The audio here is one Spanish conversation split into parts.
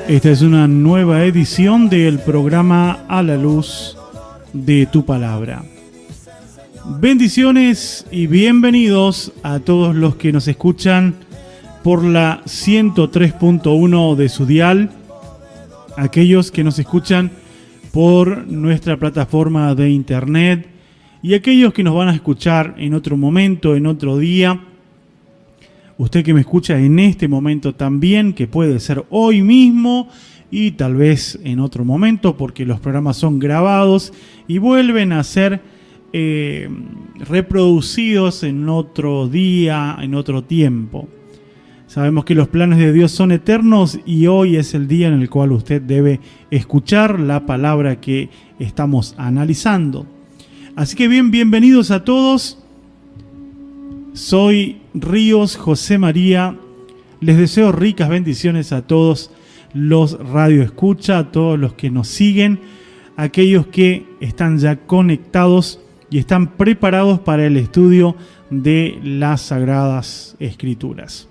Esta es una nueva edición del programa A la Luz de tu Palabra. Bendiciones y bienvenidos a todos los que nos escuchan por la 103.1 de su dial, aquellos que nos escuchan por nuestra plataforma de internet y aquellos que nos van a escuchar en otro momento, en otro día. Usted que me escucha en este momento también, que puede ser hoy mismo y tal vez en otro momento, porque los programas son grabados y vuelven a ser reproducidos en otro día, en otro tiempo. Sabemos que los planes de Dios son eternos y hoy es el día en el cual usted debe escuchar la palabra que estamos analizando. Así que bienvenidos a todos. Soy Ríos José María. Les deseo ricas bendiciones a todos los radioescucha, a todos los que nos siguen, aquellos que están ya conectados y están preparados para el estudio de las Sagradas Escrituras.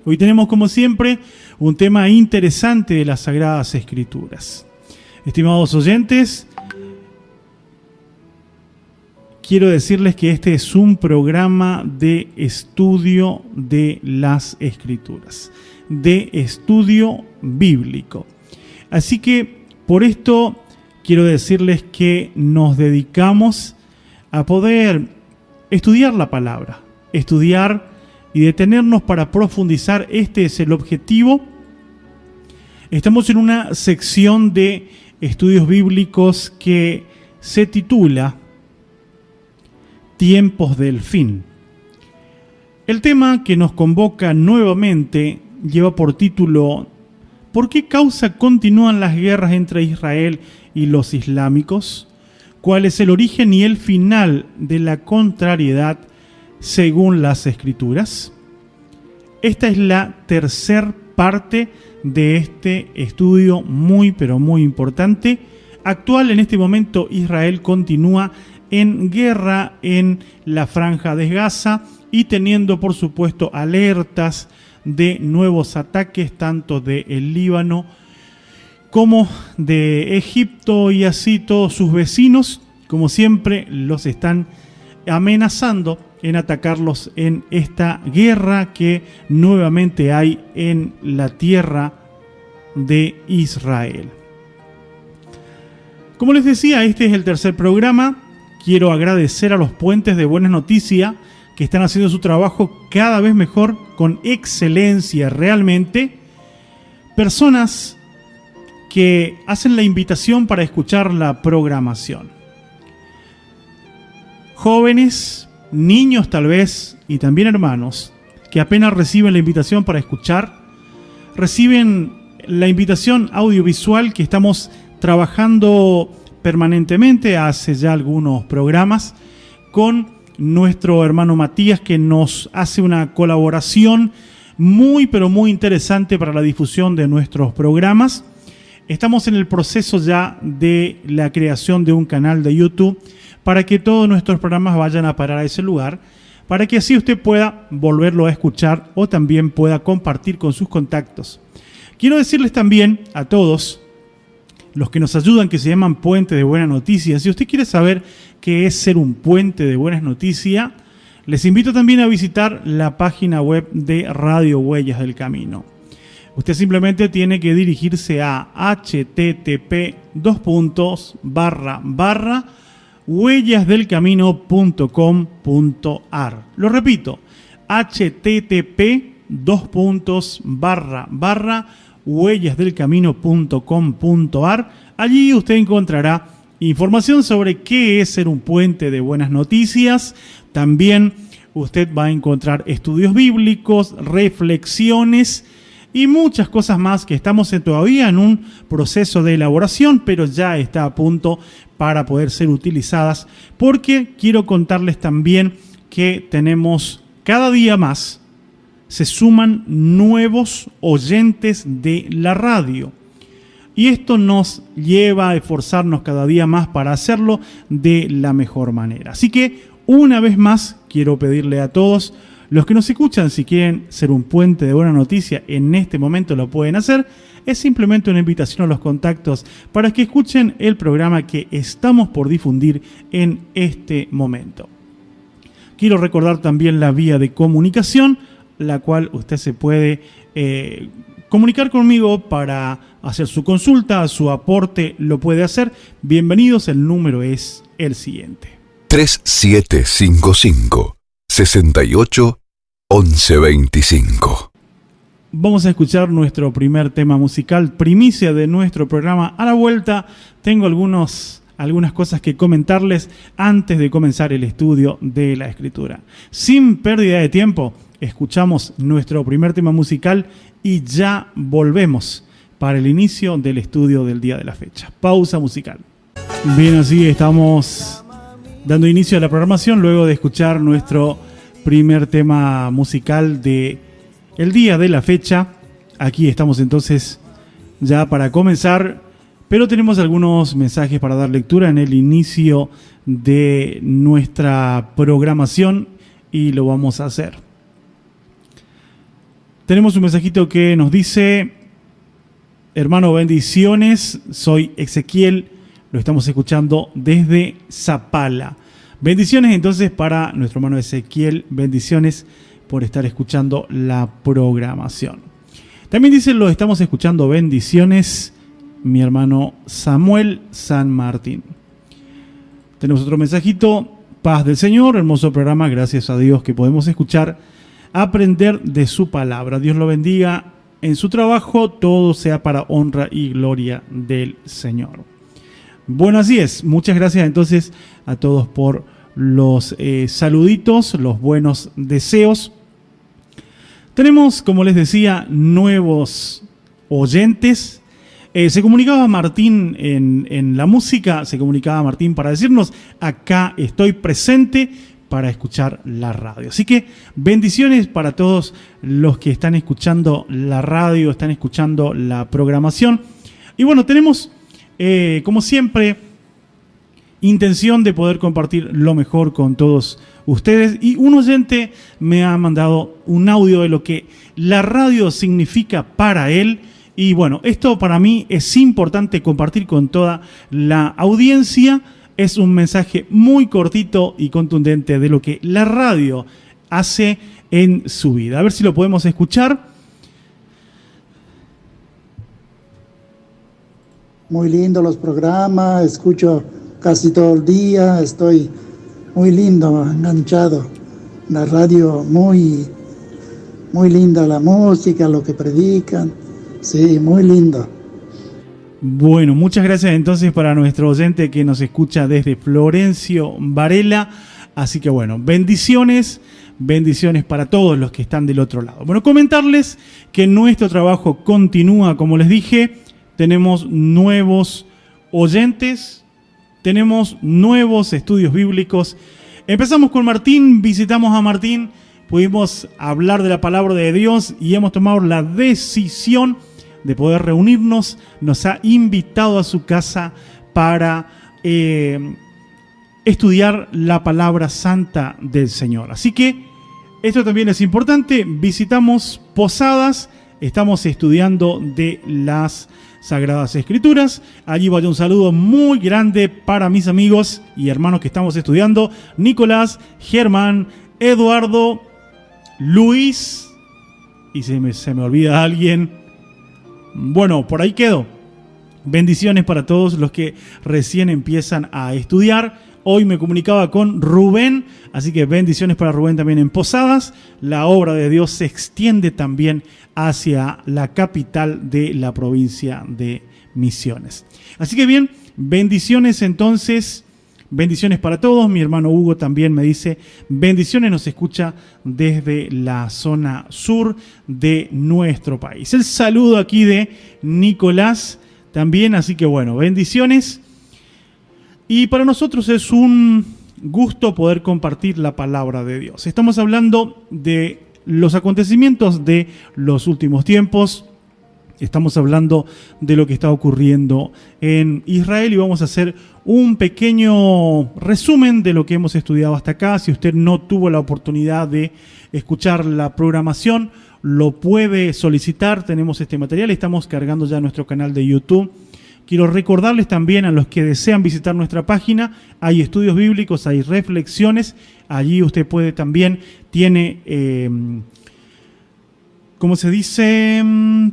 Hoy tenemos, como siempre, un tema interesante de las Sagradas Escrituras. Estimados oyentes, quiero decirles que este es un programa de estudio de las Escrituras, de estudio bíblico. Así que por esto quiero decirles que nos dedicamos a poder estudiar la palabra, estudiar y detenernos para profundizar. Este es el objetivo. Estamos en una sección de estudios bíblicos que se titula Tiempos del Fin. El tema que nos convoca nuevamente lleva por título ¿Por qué causa continúan las guerras entre Israel y los islámicos? ¿Cuál es el origen y el final de la contrariedad según las Escrituras? Esta es la tercera parte de este estudio muy pero muy importante. Actual en este momento Israel continúa en guerra en la Franja de Gaza y teniendo por supuesto alertas de nuevos ataques tanto del Líbano como de Egipto y así todos sus vecinos, como siempre, los están amenazando en atacarlos en esta guerra que nuevamente hay en la tierra de Israel. Como les decía, este es el tercer programa. Quiero agradecer a los puentes de Buenas Noticias que están haciendo su trabajo cada vez mejor, con excelencia realmente. Personas que hacen la invitación para escuchar la programación. Jóvenes, niños tal vez, y también hermanos, que apenas reciben la invitación para escuchar, reciben la invitación audiovisual que estamos trabajando permanentemente hace ya algunos programas con nuestro hermano Matías, que nos hace una colaboración muy pero muy interesante para la difusión de nuestros programas. Estamos en el proceso ya de la creación de un canal de YouTube para que todos nuestros programas vayan a parar a ese lugar, para que así usted pueda volverlo a escuchar o también pueda compartir con sus contactos. Quiero decirles también a todos los que nos ayudan, que se llaman Puente de Buenas Noticias. Si usted quiere saber qué es ser un puente de buenas noticias, les invito también a visitar la página web de Radio Huellas del Camino. Usted simplemente tiene que dirigirse a http://huellasdelcamino.com.ar. Lo repito, http://huellasdelcamino.com.ar. Allí usted encontrará información sobre qué es ser un puente de buenas noticias. También usted va a encontrar estudios bíblicos, reflexiones y muchas cosas más que estamos todavía en un proceso de elaboración, pero ya está a punto para poder ser utilizadas, porque quiero contarles también que tenemos cada día más, se suman nuevos oyentes de la radio. Y esto nos lleva a esforzarnos cada día más para hacerlo de la mejor manera. Así que, una vez más, quiero pedirle a todos los que nos escuchan, si quieren ser un puente de buena noticia, en este momento lo pueden hacer, es simplemente una invitación a los contactos para que escuchen el programa que estamos por difundir en este momento. Quiero recordar también la vía de comunicación, la cual usted se puede comunicar conmigo para hacer su consulta, su aporte, lo puede hacer. Bienvenidos, el número es el siguiente: 3755 68 1125. Vamos a escuchar nuestro primer tema musical, primicia de nuestro programa. A la vuelta tengo algunas cosas que comentarles antes de comenzar el estudio de la Escritura. Sin pérdida de tiempo, escuchamos nuestro primer tema musical y ya volvemos para el inicio del estudio del día de la fecha. Pausa musical. Bien, así estamos dando inicio a la programación luego de escuchar nuestro primer tema musical de el día de la fecha. Aquí estamos entonces ya para comenzar, pero tenemos algunos mensajes para dar lectura en el inicio de nuestra programación y lo vamos a hacer. Tenemos un mensajito que nos dice: hermano, bendiciones, soy Ezequiel, lo estamos escuchando desde Zapala. Bendiciones entonces para nuestro hermano Ezequiel, bendiciones por estar escuchando la programación. También dice: lo estamos escuchando, bendiciones, mi hermano Samuel San Martín. Tenemos otro mensajito: paz del Señor, hermoso programa, gracias a Dios que podemos escuchar, aprender de su palabra. Dios lo bendiga en su trabajo, todo sea para honra y gloria del Señor. Bueno, así es. Muchas gracias entonces a todos por los saluditos, los buenos deseos. Tenemos, como les decía, nuevos oyentes. Se comunicaba Martín en la música, se comunicaba Martín para decirnos: acá estoy presente para escuchar la radio. Así que bendiciones para todos los que están escuchando la radio, están escuchando la programación. Y bueno, tenemos, como siempre, intención de poder compartir lo mejor con todos ustedes. Y un oyente me ha mandado un audio de lo que la radio significa para él. Y bueno, esto para mí es importante compartir con toda la audiencia. Es un mensaje muy cortito y contundente de lo que la radio hace en su vida. A ver si lo podemos escuchar. Muy lindo los programas, escucho casi todo el día, estoy muy lindo, enganchado. La radio muy linda, la música, lo que predican, sí, muy lindo. Bueno, muchas gracias entonces para nuestro oyente que nos escucha desde Florencio Varela. Así que bueno, bendiciones para todos los que están del otro lado. Bueno, comentarles que nuestro trabajo continúa, como les dije. Tenemos nuevos oyentes, tenemos nuevos estudios bíblicos. Empezamos con Martín, visitamos a Martín, pudimos hablar de la palabra de Dios y hemos tomado la decisión de poder reunirnos. Nos ha invitado a su casa para estudiar la palabra santa del Señor. Así que esto también es importante. Visitamos Posadas, estamos estudiando de las Sagradas Escrituras. Allí vaya un saludo muy grande para mis amigos y hermanos que estamos estudiando: Nicolás, Germán, Eduardo, Luis, y se me olvida alguien. Bueno, por ahí quedó. Bendiciones para todos los que recién empiezan a estudiar. Hoy me comunicaba con Rubén, así que bendiciones para Rubén también en Posadas. La obra de Dios se extiende también hacia la capital de la provincia de Misiones. Así que bien, bendiciones entonces, bendiciones para todos. Mi hermano Hugo también me dice bendiciones, nos escucha desde la zona sur de nuestro país. El saludo aquí de Nicolás también, así que bueno, bendiciones. Y para nosotros es un gusto poder compartir la palabra de Dios. Estamos hablando de los acontecimientos de los últimos tiempos. Estamos hablando de lo que está ocurriendo en Israel y vamos a hacer un pequeño resumen de lo que hemos estudiado hasta acá. Si usted no tuvo la oportunidad de escuchar la programación lo puede solicitar. Tenemos este material, estamos cargando ya nuestro canal de YouTube. Quiero recordarles también a los que desean visitar nuestra página, hay estudios bíblicos, hay reflexiones, allí usted puede también, tiene, ¿cómo se dice?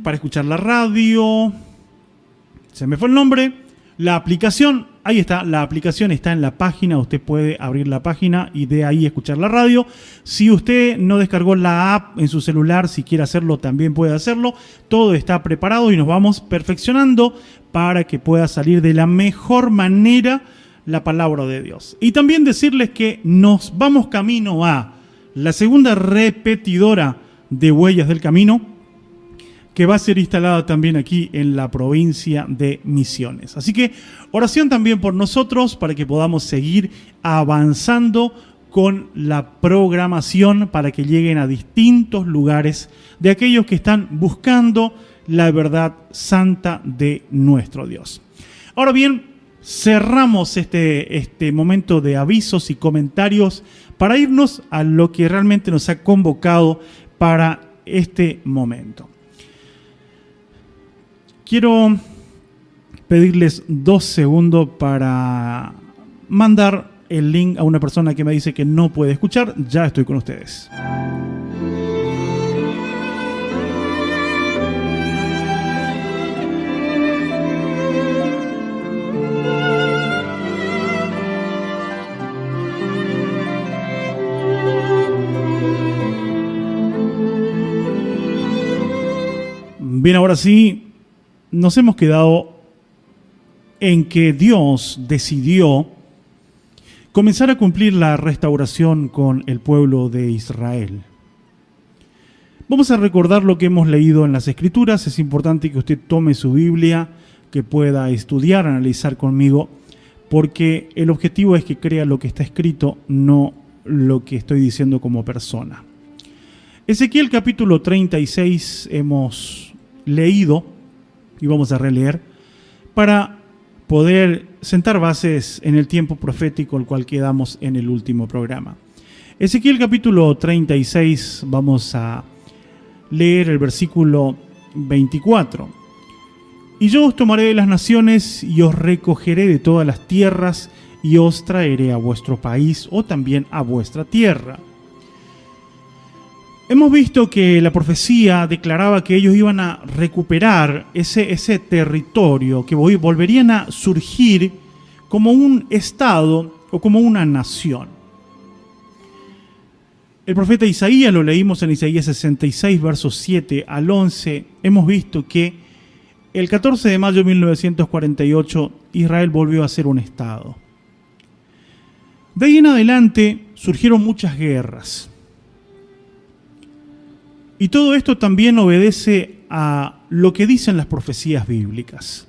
Para escuchar la radio, se me fue el nombre, la aplicación, ahí está, la aplicación está en la página, usted puede abrir la página y de ahí escuchar la radio. Si usted no descargó la app en su celular, si quiere hacerlo también puede hacerlo. Todo está preparado y nos vamos perfeccionando para que pueda salir de la mejor manera la palabra de Dios. Y también decirles que nos vamos camino a la segunda repetidora de Huellas del Camino, que va a ser instalada también aquí en la provincia de Misiones. Así que oración también por nosotros para que podamos seguir avanzando con la programación para que lleguen a distintos lugares de aquellos que están buscando la verdad santa de nuestro Dios. Ahora bien, cerramos este momento de avisos y comentarios para irnos a lo que realmente nos ha convocado para este momento. Quiero pedirles 2 segundos para mandar el link a una persona que me dice que no puede escuchar. Ya estoy con ustedes. Bien, ahora sí. Nos hemos quedado en que Dios decidió comenzar a cumplir la restauración con el pueblo de Israel. Vamos a recordar lo que hemos leído en las Escrituras. Es importante que usted tome su Biblia, que pueda estudiar, analizar conmigo, porque el objetivo es que crea lo que está escrito, no lo que estoy diciendo como persona. Ezequiel capítulo 36 hemos leído y vamos a releer para poder sentar bases en el tiempo profético al cual quedamos en el último programa. Ezequiel capítulo 36, vamos a leer el versículo 24. Y yo os tomaré de las naciones y os recogeré de todas las tierras y os traeré a vuestro país o también a vuestra tierra. Hemos visto que la profecía declaraba que ellos iban a recuperar ese territorio, que volverían a surgir como un estado o como una nación. El profeta Isaías, lo leímos en Isaías 66, versos 7 al 11, hemos visto que el 14 de mayo de 1948 Israel volvió a ser un estado. De ahí en adelante surgieron muchas guerras. Y todo esto también obedece a lo que dicen las profecías bíblicas.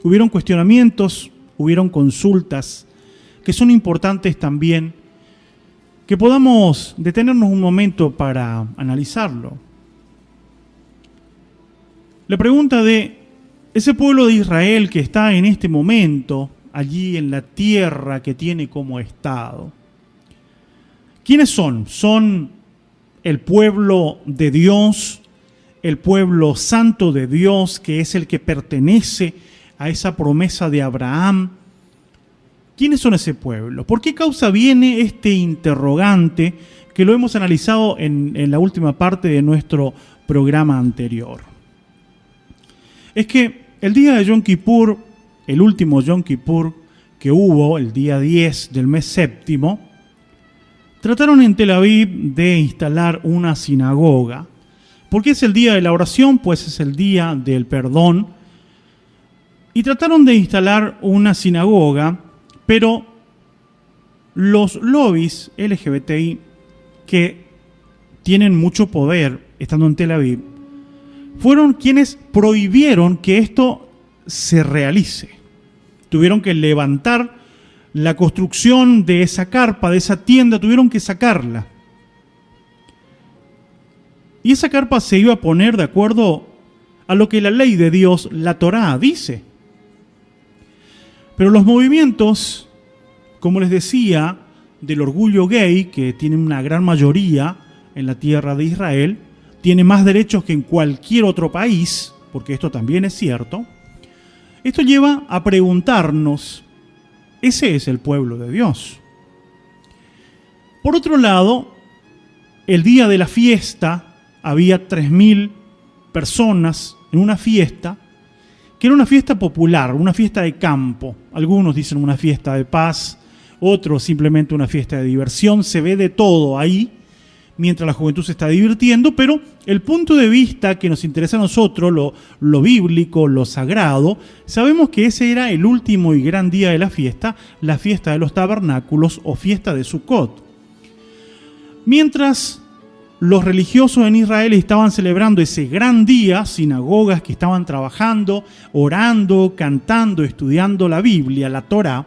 Hubieron cuestionamientos, hubieron consultas que son importantes también, que podamos detenernos un momento para analizarlo. La pregunta de ese pueblo de Israel que está en este momento allí en la tierra que tiene como estado, ¿quiénes son? ¿Son el pueblo de Dios, el pueblo santo de Dios, que es el que pertenece a esa promesa de Abraham? ¿Quiénes son ese pueblo? ¿Por qué causa viene este interrogante que lo hemos analizado en la última parte de nuestro programa anterior? Es que el día de Yom Kippur, el último Yom Kippur que hubo, el día 10 del mes séptimo, trataron en Tel Aviv de instalar una sinagoga. ¿Por qué es el día de la oración? Pues es el día del perdón. Y trataron de instalar una sinagoga, pero los lobbies LGBTI que tienen mucho poder estando en Tel Aviv, fueron quienes prohibieron que esto se realice. Tuvieron que levantar la construcción de esa carpa, de esa tienda, tuvieron que sacarla. Y esa carpa se iba a poner de acuerdo a lo que la ley de Dios, la Torá, dice. Pero los movimientos, como les decía, del orgullo gay, que tienen una gran mayoría en la tierra de Israel, tiene más derechos que en cualquier otro país, porque esto también es cierto, esto lleva a preguntarnos, ¿ese es el pueblo de Dios? Por otro lado, el día de la fiesta había 3.000 personas en una fiesta, que era una fiesta popular, una fiesta de campo. Algunos dicen una fiesta de paz, otros simplemente una fiesta de diversión. Se ve de todo ahí, mientras la juventud se está divirtiendo, pero el punto de vista que nos interesa a nosotros, lo bíblico, lo sagrado, sabemos que ese era el último y gran día de la fiesta de los tabernáculos o fiesta de Sukkot. Mientras los religiosos en Israel estaban celebrando ese gran día, sinagogas que estaban trabajando, orando, cantando, estudiando la Biblia, la Torá,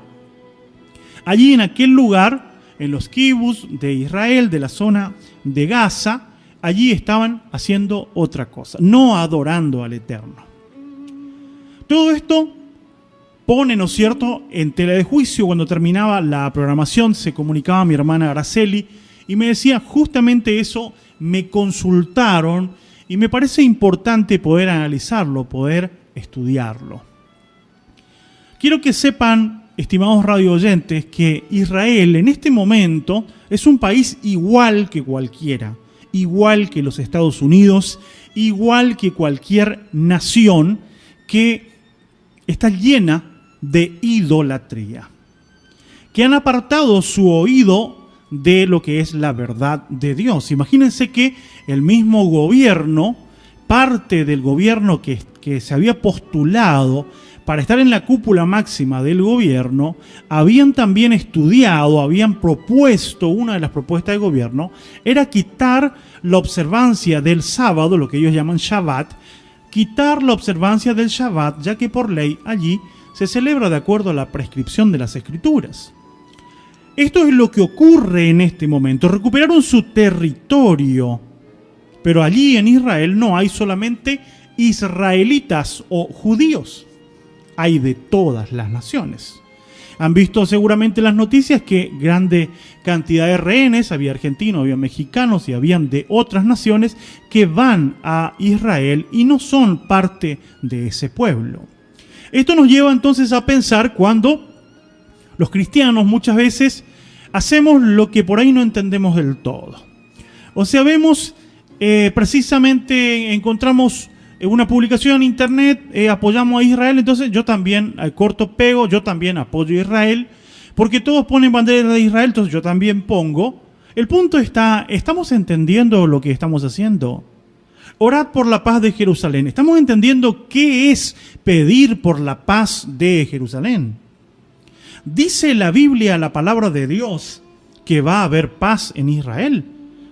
allí en aquel lugar, en los kibutz de Israel, de la zona de Gaza, allí estaban haciendo otra cosa, no adorando al Eterno. Todo esto pone, ¿no es cierto?, en tela de juicio. Cuando terminaba la programación se comunicaba a mi hermana Araceli y me decía justamente eso, me consultaron y me parece importante poder analizarlo, poder estudiarlo. Quiero que sepan, estimados radio oyentes, que Israel en este momento es un país igual que cualquiera, igual que los Estados Unidos, igual que cualquier nación que está llena de idolatría, que han apartado su oído de lo que es la verdad de Dios. Imagínense que el mismo gobierno, parte del gobierno que se había postulado para estar en la cúpula máxima del gobierno, habían también estudiado, habían propuesto, una de las propuestas del gobierno, era quitar la observancia del sábado, lo que ellos llaman Shabbat, quitar la observancia del Shabbat, ya que por ley allí se celebra de acuerdo a la prescripción de las Escrituras. Esto es lo que ocurre en este momento. Recuperaron su territorio, pero allí en Israel no hay solamente israelitas o judíos. Hay de todas las naciones. Han visto seguramente las noticias que grande cantidad de rehenes, había argentinos, había mexicanos y habían de otras naciones que van a Israel y no son parte de ese pueblo. Esto nos lleva entonces a pensar cuando los cristianos muchas veces hacemos lo que por ahí no entendemos del todo. O sea, vemos, precisamente encontramos una publicación en internet, apoyamos a Israel, entonces yo también corto, pego, yo también apoyo a Israel, porque todos ponen bandera de Israel, entonces yo también pongo. El punto está, ¿estamos entendiendo lo que estamos haciendo? Orad por la paz de Jerusalén. ¿Estamos entendiendo qué es pedir por la paz de Jerusalén? Dice la Biblia, la palabra de Dios, que va a haber paz en Israel.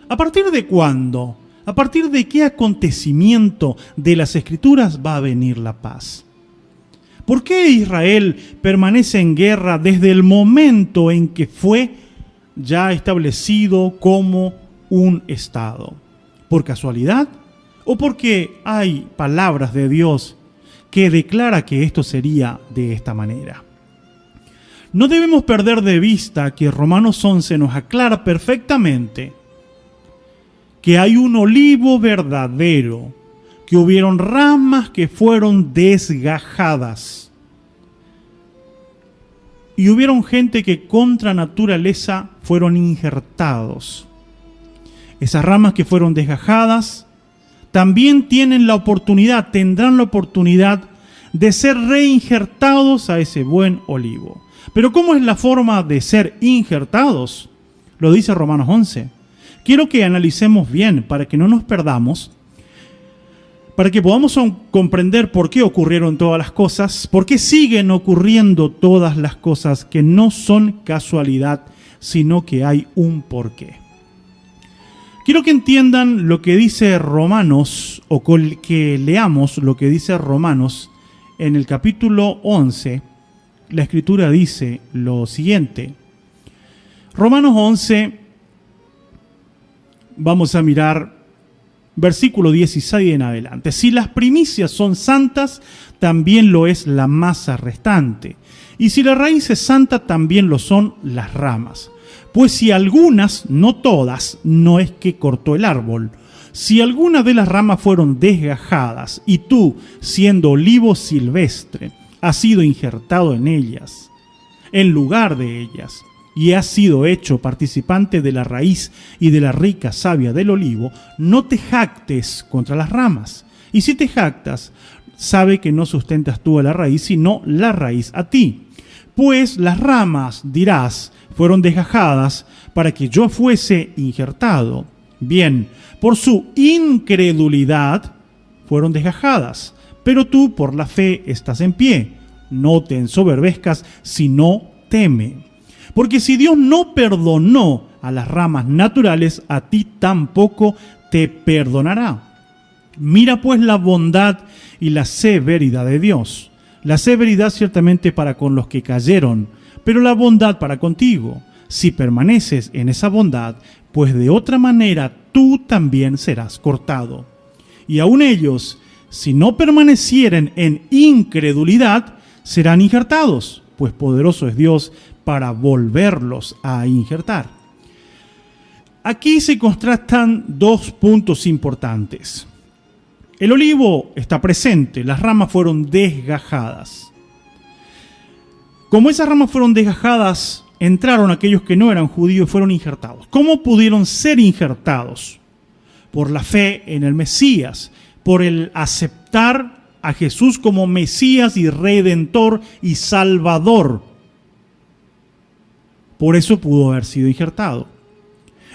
¿A partir de cuándo? ¿A partir de qué acontecimiento de las Escrituras va a venir la paz? ¿Por qué Israel permanece en guerra desde el momento en que fue ya establecido como un Estado? ¿Por casualidad? ¿O porque hay palabras de Dios que declara que esto sería de esta manera? No debemos perder de vista que Romanos 11 nos aclara perfectamente que hay un olivo verdadero, que hubieron ramas que fueron desgajadas y hubieron gente que contra naturaleza fueron injertados. Esas ramas que fueron desgajadas también tienen la oportunidad, tendrán la oportunidad de ser reinjertados a ese buen olivo. Pero ¿cómo es la forma de ser injertados? Lo dice Romanos 11. Quiero que analicemos bien para que no nos perdamos, para que podamos comprender por qué ocurrieron todas las cosas, por qué siguen ocurriendo todas las cosas que no son casualidad, sino que hay un porqué. Quiero que entiendan lo que dice Romanos, o que leamos lo que dice Romanos en el capítulo 11. La Escritura dice lo siguiente. Romanos 11, vamos a mirar versículo 16 en adelante. Si las primicias son santas, también lo es la masa restante. Y si la raíz es santa, también lo son las ramas. Pues si algunas, no todas, no es que cortó el árbol, si alguna de las ramas fueron desgajadas y tú, siendo olivo silvestre, has sido injertado en ellas, en lugar de ellas, y has sido hecho participante de la raíz y de la rica savia del olivo, no te jactes contra las ramas. Y si te jactas, sabe que no sustentas tú a la raíz, sino la raíz a ti. Pues las ramas, dirás, fueron desgajadas para que yo fuese injertado. Bien, por su incredulidad fueron desgajadas, pero tú por la fe estás en pie. No te ensoberbezcas, sino teme. Porque si Dios no perdonó a las ramas naturales, a ti tampoco te perdonará. Mira pues la bondad y la severidad de Dios. La severidad ciertamente para con los que cayeron, pero la bondad para contigo, si permaneces en esa bondad, pues de otra manera tú también serás cortado. Y aun ellos, si no permanecieren en incredulidad, serán injertados, pues poderoso es Dios para volverlos a injertar. Aquí se contrastan dos puntos importantes. El olivo está presente, las ramas fueron desgajadas. Como esas ramas fueron desgajadas, entraron aquellos que no eran judíos y fueron injertados. ¿Cómo pudieron ser injertados? Por la fe en el Mesías, por el aceptar a Jesús como Mesías y Redentor y Salvador. Por eso pudo haber sido injertado.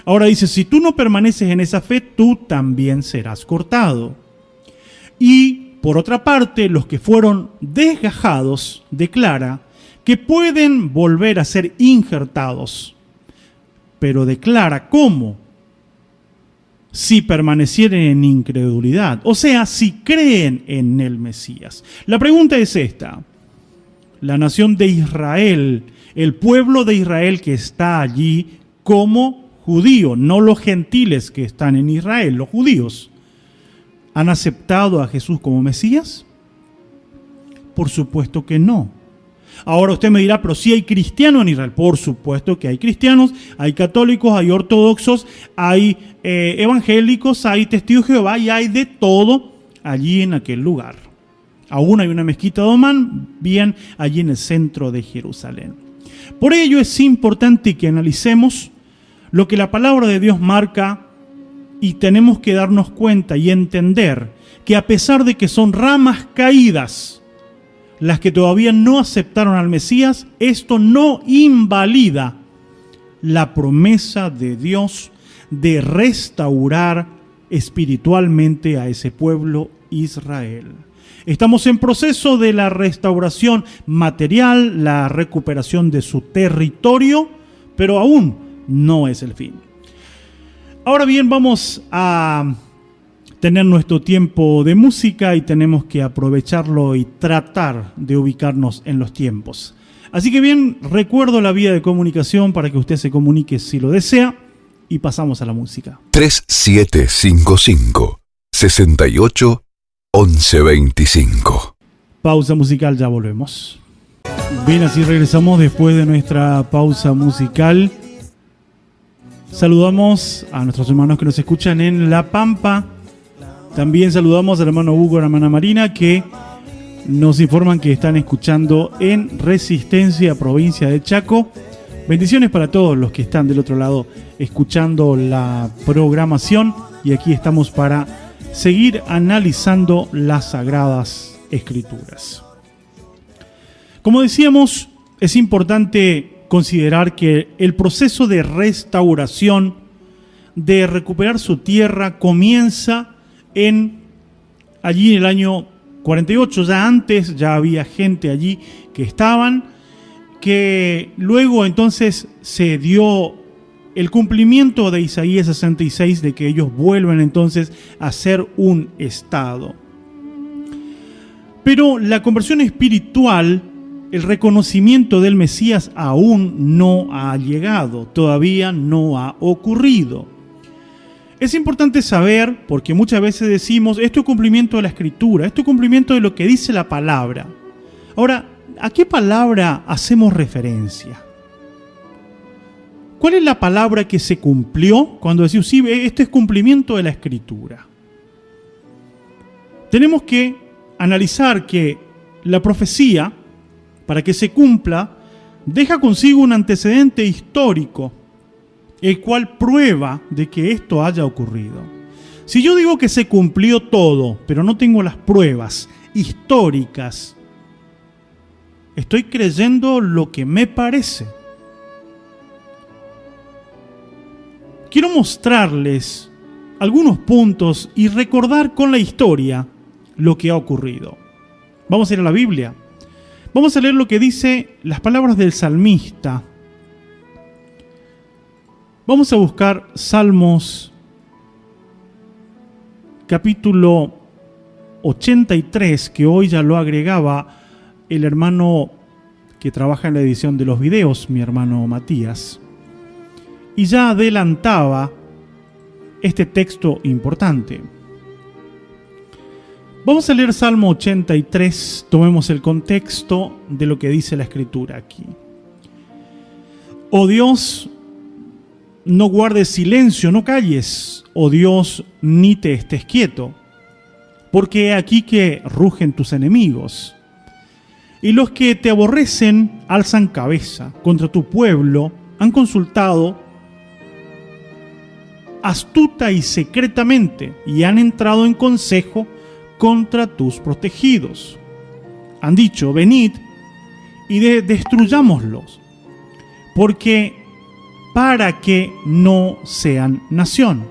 Ahora dice, si tú no permaneces en esa fe, tú también serás cortado. Y por otra parte, los que fueron desgajados, declara que pueden volver a ser injertados. Pero declara cómo. Si permanecieren en incredulidad, o sea, si creen en el Mesías. La pregunta es esta. La nación de Israel, el pueblo de Israel que está allí como judío, no los gentiles que están en Israel, los judíos, ¿han aceptado a Jesús como Mesías? Por supuesto que no. Ahora usted me dirá, pero sí hay cristianos en Israel. Por supuesto que hay cristianos, hay católicos, hay ortodoxos, hay evangélicos, hay testigos de Jehová y hay de todo allí en aquel lugar. Aún hay una mezquita de Omán, bien allí en el centro de Jerusalén. Por ello es importante que analicemos lo que la palabra de Dios marca y tenemos que darnos cuenta y entender que a pesar de que son ramas caídas las que todavía no aceptaron al Mesías, esto no invalida la promesa de Dios de restaurar espiritualmente a ese pueblo Israel. Estamos en proceso de la restauración material, la recuperación de su territorio, pero aún no es el fin. Ahora bien, vamos a tener nuestro tiempo de música y tenemos que aprovecharlo y tratar de ubicarnos en los tiempos. Así que bien, recuerdo la vía de comunicación para que usted se comunique si lo desea y pasamos a la música. 3755 68 1125. Pausa musical, ya volvemos. Bien, así regresamos después de nuestra pausa musical. Saludamos a nuestros hermanos que nos escuchan en La Pampa. También saludamos al hermano Hugo y a la hermana Marina que nos informan que están escuchando en Resistencia, provincia de Chaco. Bendiciones para todos los que están del otro lado escuchando la programación. Y aquí estamos para seguir analizando las Sagradas Escrituras. Como decíamos, es importante considerar que el proceso de restauración, de recuperar su tierra, comienza allí en el año 48. Ya antes ya había gente allí que estaban, que luego entonces se dio el cumplimiento de Isaías 66 de que ellos vuelven entonces a ser un estado. Pero la conversión espiritual, el reconocimiento del Mesías aún no ha llegado, todavía no ha ocurrido. Es importante saber, porque muchas veces decimos, esto es cumplimiento de la Escritura, esto es cumplimiento de lo que dice la palabra. Ahora, ¿a qué palabra hacemos referencia? ¿Cuál es la palabra que se cumplió cuando decimos, sí, esto es cumplimiento de la Escritura? Tenemos que analizar que la profecía, para que se cumpla, deja consigo un antecedente histórico, el cual prueba de que esto haya ocurrido. Si yo digo que se cumplió todo, pero no tengo las pruebas históricas, estoy creyendo lo que me parece. Quiero mostrarles algunos puntos y recordar con la historia lo que ha ocurrido. Vamos a ir a la Biblia. Vamos a leer lo que dice las palabras del salmista. Vamos a buscar Salmos capítulo 83, que hoy ya lo agregaba el hermano que trabaja en la edición de los videos, mi hermano Matías, y ya adelantaba este texto importante. Vamos a leer Salmo 83, tomemos el contexto de lo que dice la Escritura aquí. Oh Dios, no guardes silencio, no calles, oh Dios, ni te estés quieto, porque he aquí que rugen tus enemigos, y los que te aborrecen alzan cabeza, contra tu pueblo han consultado astuta y secretamente, y han entrado en consejo contra tus protegidos. Han dicho, venid y destruyámoslos, porque para que no sean nación,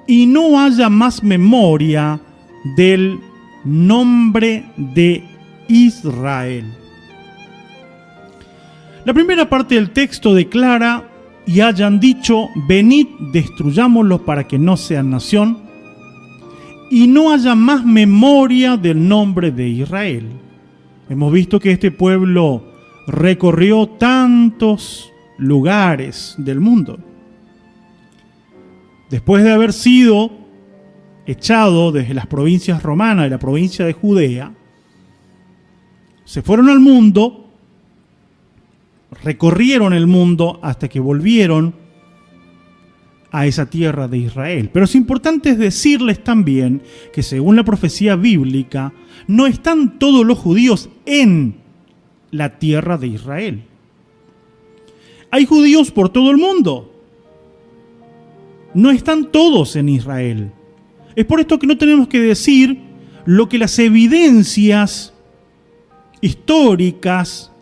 y no haya más memoria del nombre de Israel. La primera parte del texto declara, y hayan dicho, venid, destruyámoslos para que no sean nación, y no haya más memoria del nombre de Israel. Hemos visto que este pueblo recorrió tantos lugares del mundo. Después de haber sido echado desde las provincias romanas, de la provincia de Judea, se fueron al mundo, recorrieron el mundo hasta que volvieron a esa tierra de Israel. Pero es importante decirles también que según la profecía bíblica, no están todos los judíos en la tierra de Israel. Hay judíos por todo el mundo. No están todos en Israel. Es por esto que no tenemos que decir lo que las evidencias históricas,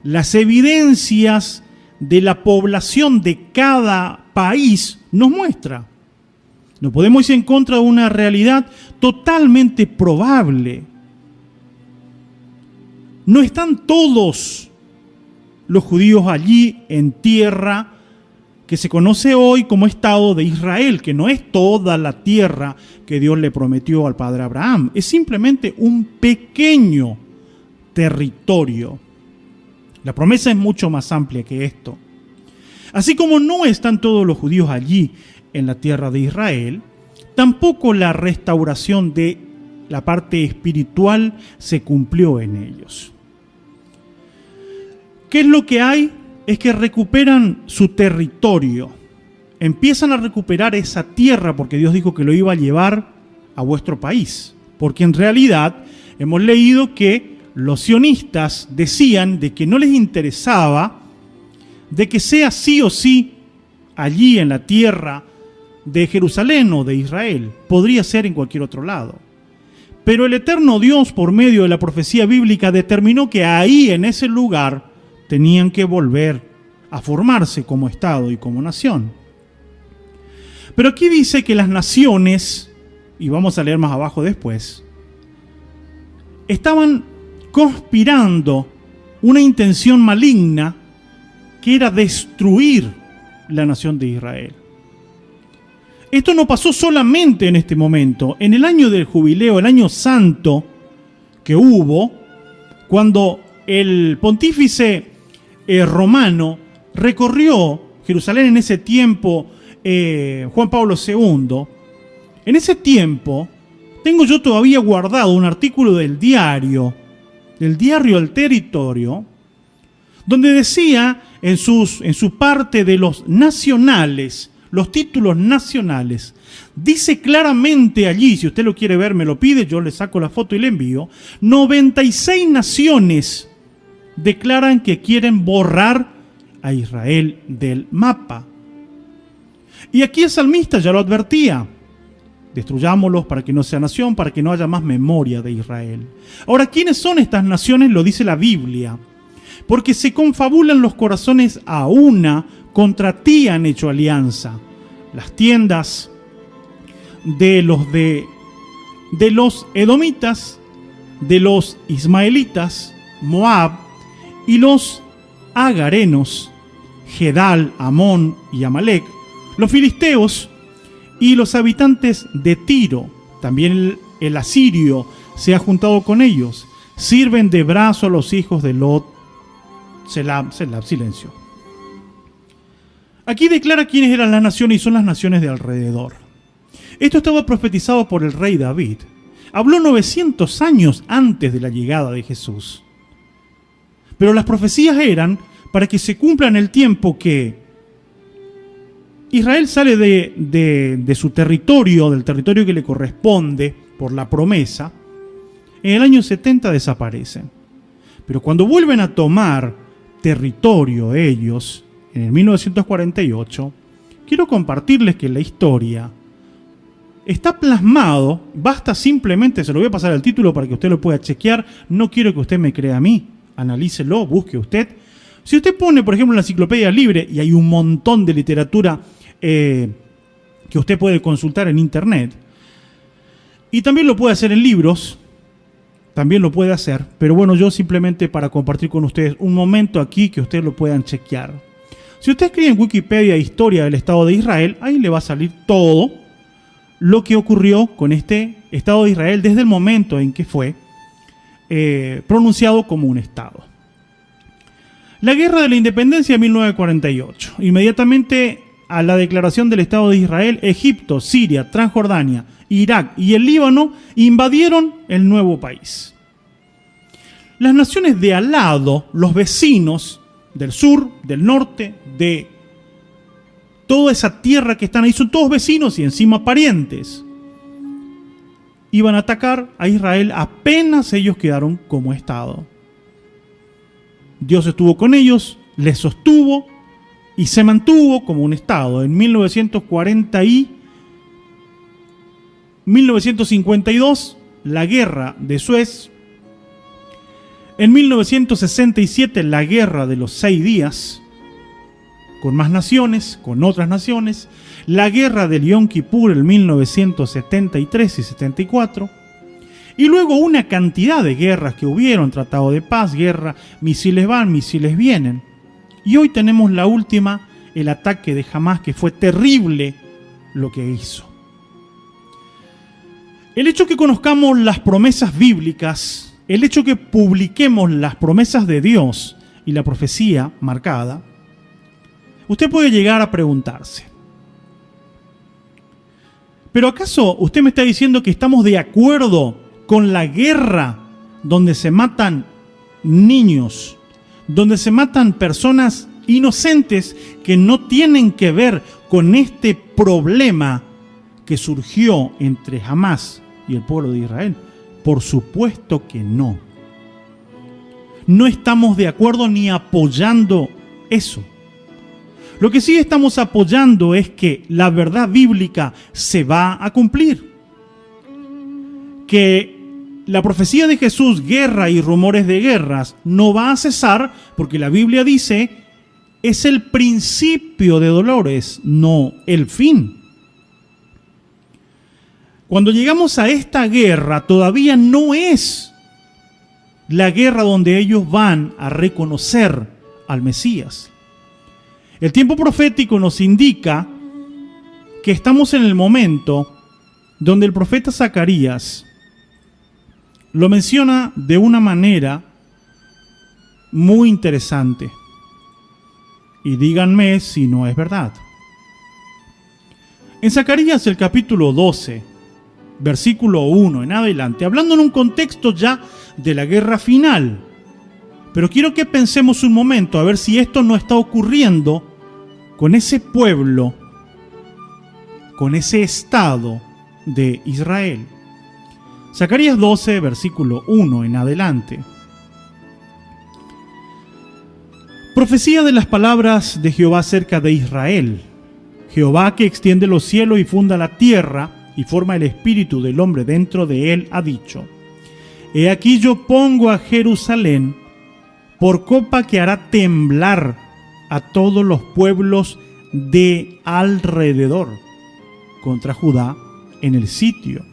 las evidencias de la población de cada país nos muestra. No podemos ir en contra de una realidad totalmente probable. No están todos los judíos allí en tierra que se conoce hoy como Estado de Israel, que no es toda la tierra que Dios le prometió al padre Abraham, es simplemente un pequeño territorio. La promesa es mucho más amplia que esto. Así como no están todos los judíos allí en la tierra de Israel, tampoco la restauración de la parte espiritual se cumplió en ellos. ¿Qué es lo que hay? Es que recuperan su territorio. Empiezan a recuperar esa tierra porque Dios dijo que lo iba a llevar a vuestro país. Porque en realidad hemos leído que los sionistas decían de que no les interesaba de que sea sí o sí allí en la tierra de Jerusalén o de Israel. Podría ser en cualquier otro lado. Pero el eterno Dios, por medio de la profecía bíblica, determinó que ahí, en ese lugar, tenían que volver a formarse como Estado y como nación. Pero aquí dice que las naciones, y vamos a leer más abajo después, estaban conspirando una intención maligna que era destruir la nación de Israel. Esto no pasó solamente en este momento. En el año del jubileo, el año santo que hubo, cuando el pontífice romano recorrió Jerusalén en ese tiempo, Juan Pablo II, en ese tiempo tengo yo todavía guardado un artículo del diario El Territorio, donde decía en su parte de los nacionales, los títulos nacionales, dice claramente allí, si usted lo quiere ver, me lo pide, yo le saco la foto y le envío, 96 naciones declaran que quieren borrar a Israel del mapa. Y aquí el salmista ya lo advertía: destruyámoslos para que no sea nación, para que no haya más memoria de Israel. Ahora, ¿quiénes son estas naciones? Lo dice la Biblia. Porque se confabulan los corazones a una, contra ti han hecho alianza. Las tiendas de los edomitas, de los ismaelitas, Moab, y los agarenos, Gedal, Amón y Amalec, los filisteos y los habitantes de Tiro. También el asirio se ha juntado con ellos. Sirven de brazo a los hijos de Lot. Selah, silencio. Aquí declara quiénes eran las naciones, y son las naciones de alrededor. Esto estaba profetizado por el rey David. Habló 900 años antes de la llegada de Jesús. Pero las profecías eran para que se cumpla en el tiempo que Israel sale de su territorio, del territorio que le corresponde por la promesa. En el año 70 desaparecen. Pero cuando vuelven a tomar territorio ellos, en el 1948, quiero compartirles que la historia está plasmado, basta simplemente, se lo voy a pasar el título para que usted lo pueda chequear, no quiero que usted me crea a mí, analícelo, busque usted. Si usted pone, por ejemplo, en la enciclopedia libre, y hay un montón de literatura que usted puede consultar en internet, y también lo puede hacer en libros, también lo puede hacer, pero bueno, yo simplemente para compartir con ustedes un momento aquí que ustedes lo puedan chequear. Si usted escribe en Wikipedia Historia del Estado de Israel, ahí le va a salir todo lo que ocurrió con este Estado de Israel desde el momento en que fue pronunciado como un Estado. La Guerra de la Independencia de 1948. Inmediatamente a la declaración del Estado de Israel, Egipto, Siria, Transjordania, Irak y el Líbano invadieron el nuevo país. Las naciones de al lado, los vecinos del sur, del norte, de toda esa tierra que están ahí, son todos vecinos y encima parientes. Iban a atacar a Israel apenas ellos quedaron como Estado. Dios estuvo con ellos, les sostuvo y se mantuvo como un Estado. En 1952, la Guerra de Suez. En 1967, la Guerra de los 6 días, con más naciones, con otras naciones. La Guerra del Yom Kippur en 1973 y 74. Y luego una cantidad de guerras que hubieron, tratado de paz, guerra, misiles van, misiles vienen. Y hoy tenemos la última, el ataque de Hamás, que fue terrible lo que hizo. El hecho que conozcamos las promesas bíblicas, el hecho que publiquemos las promesas de Dios y la profecía marcada, usted puede llegar a preguntarse: ¿pero acaso usted me está diciendo que estamos de acuerdo con la guerra donde se matan niños, donde se matan personas inocentes que no tienen que ver con este problema que surgió entre Hamás y el pueblo de Israel? Por supuesto que no. No estamos de acuerdo ni apoyando eso. Lo que sí estamos apoyando es que la verdad bíblica se va a cumplir. Que la profecía de Jesús, guerra y rumores de guerras, no va a cesar, porque la Biblia dice, es el principio de dolores, no el fin. Cuando llegamos a esta guerra, todavía no es la guerra donde ellos van a reconocer al Mesías. El tiempo profético nos indica que estamos en el momento donde el profeta Zacarías lo menciona de una manera muy interesante. Y díganme si no es verdad. En Zacarías, el capítulo 12, versículo 1 en adelante, hablando en un contexto ya de la guerra final, Pero quiero que pensemos un momento a ver si esto no está ocurriendo con ese pueblo, con ese estado de Israel. Zacarías 12, versículo 1 en adelante. Profecía de las palabras de Jehová acerca de Israel. Jehová, que extiende los cielos y funda la tierra y forma el espíritu del hombre dentro de él, ha dicho: He aquí yo pongo a Jerusalén por copa que hará temblar a todos los pueblos de alrededor contra Judá en el sitio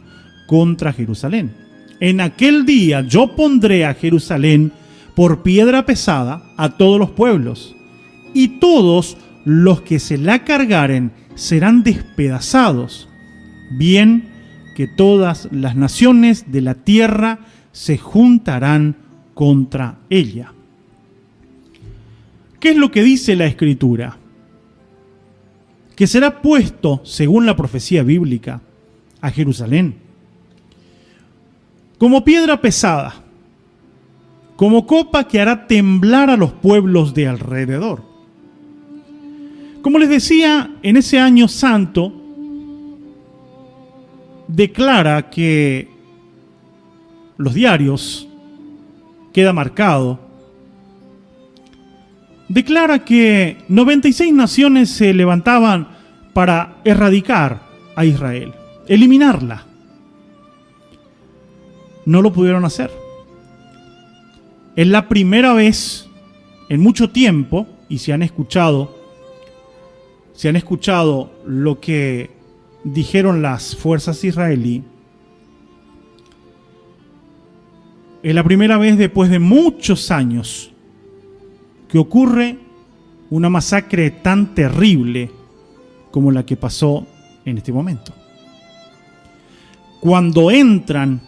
contra Jerusalén. En aquel día yo pondré a Jerusalén por piedra pesada a todos los pueblos, y todos los que se la cargaren serán despedazados, bien que todas las naciones de la tierra se juntarán contra ella. ¿Qué es lo que dice la Escritura? Que será puesto, según la profecía bíblica, a Jerusalén como piedra pesada, como copa que hará temblar a los pueblos de alrededor. Como les decía, en ese año santo declara que los diarios, queda marcado, declara que 96 naciones se levantaban para erradicar a Israel, eliminarla. No lo pudieron hacer. Es la primera vez en mucho tiempo, y si han escuchado lo que dijeron las fuerzas israelíes, es la primera vez después de muchos años que ocurre una masacre tan terrible como la que pasó en este momento. Cuando entran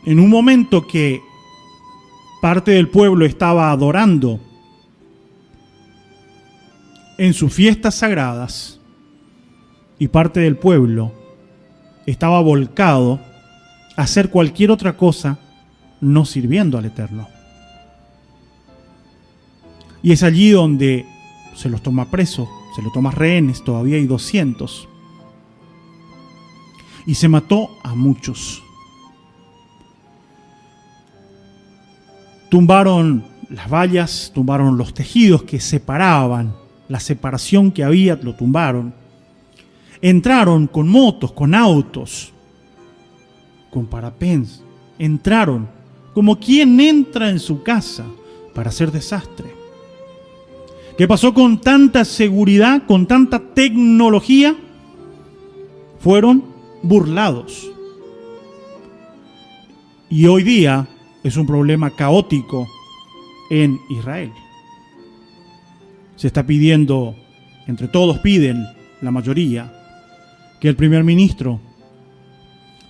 en un momento que parte del pueblo estaba adorando en sus fiestas sagradas y parte del pueblo estaba volcado a hacer cualquier otra cosa no sirviendo al Eterno. Y es allí donde se los toma presos, se los toma rehenes, todavía hay 200. Y se mató a muchos. Tumbaron las vallas, tumbaron los tejidos que separaban, la separación que había, lo tumbaron. Entraron con motos, con autos, con parapens. Entraron como quien entra en su casa para hacer desastre. ¿Qué pasó con tanta seguridad, con tanta tecnología? Fueron burlados. Y hoy día es un problema caótico en Israel. Se está pidiendo, entre todos piden, la mayoría, que el primer ministro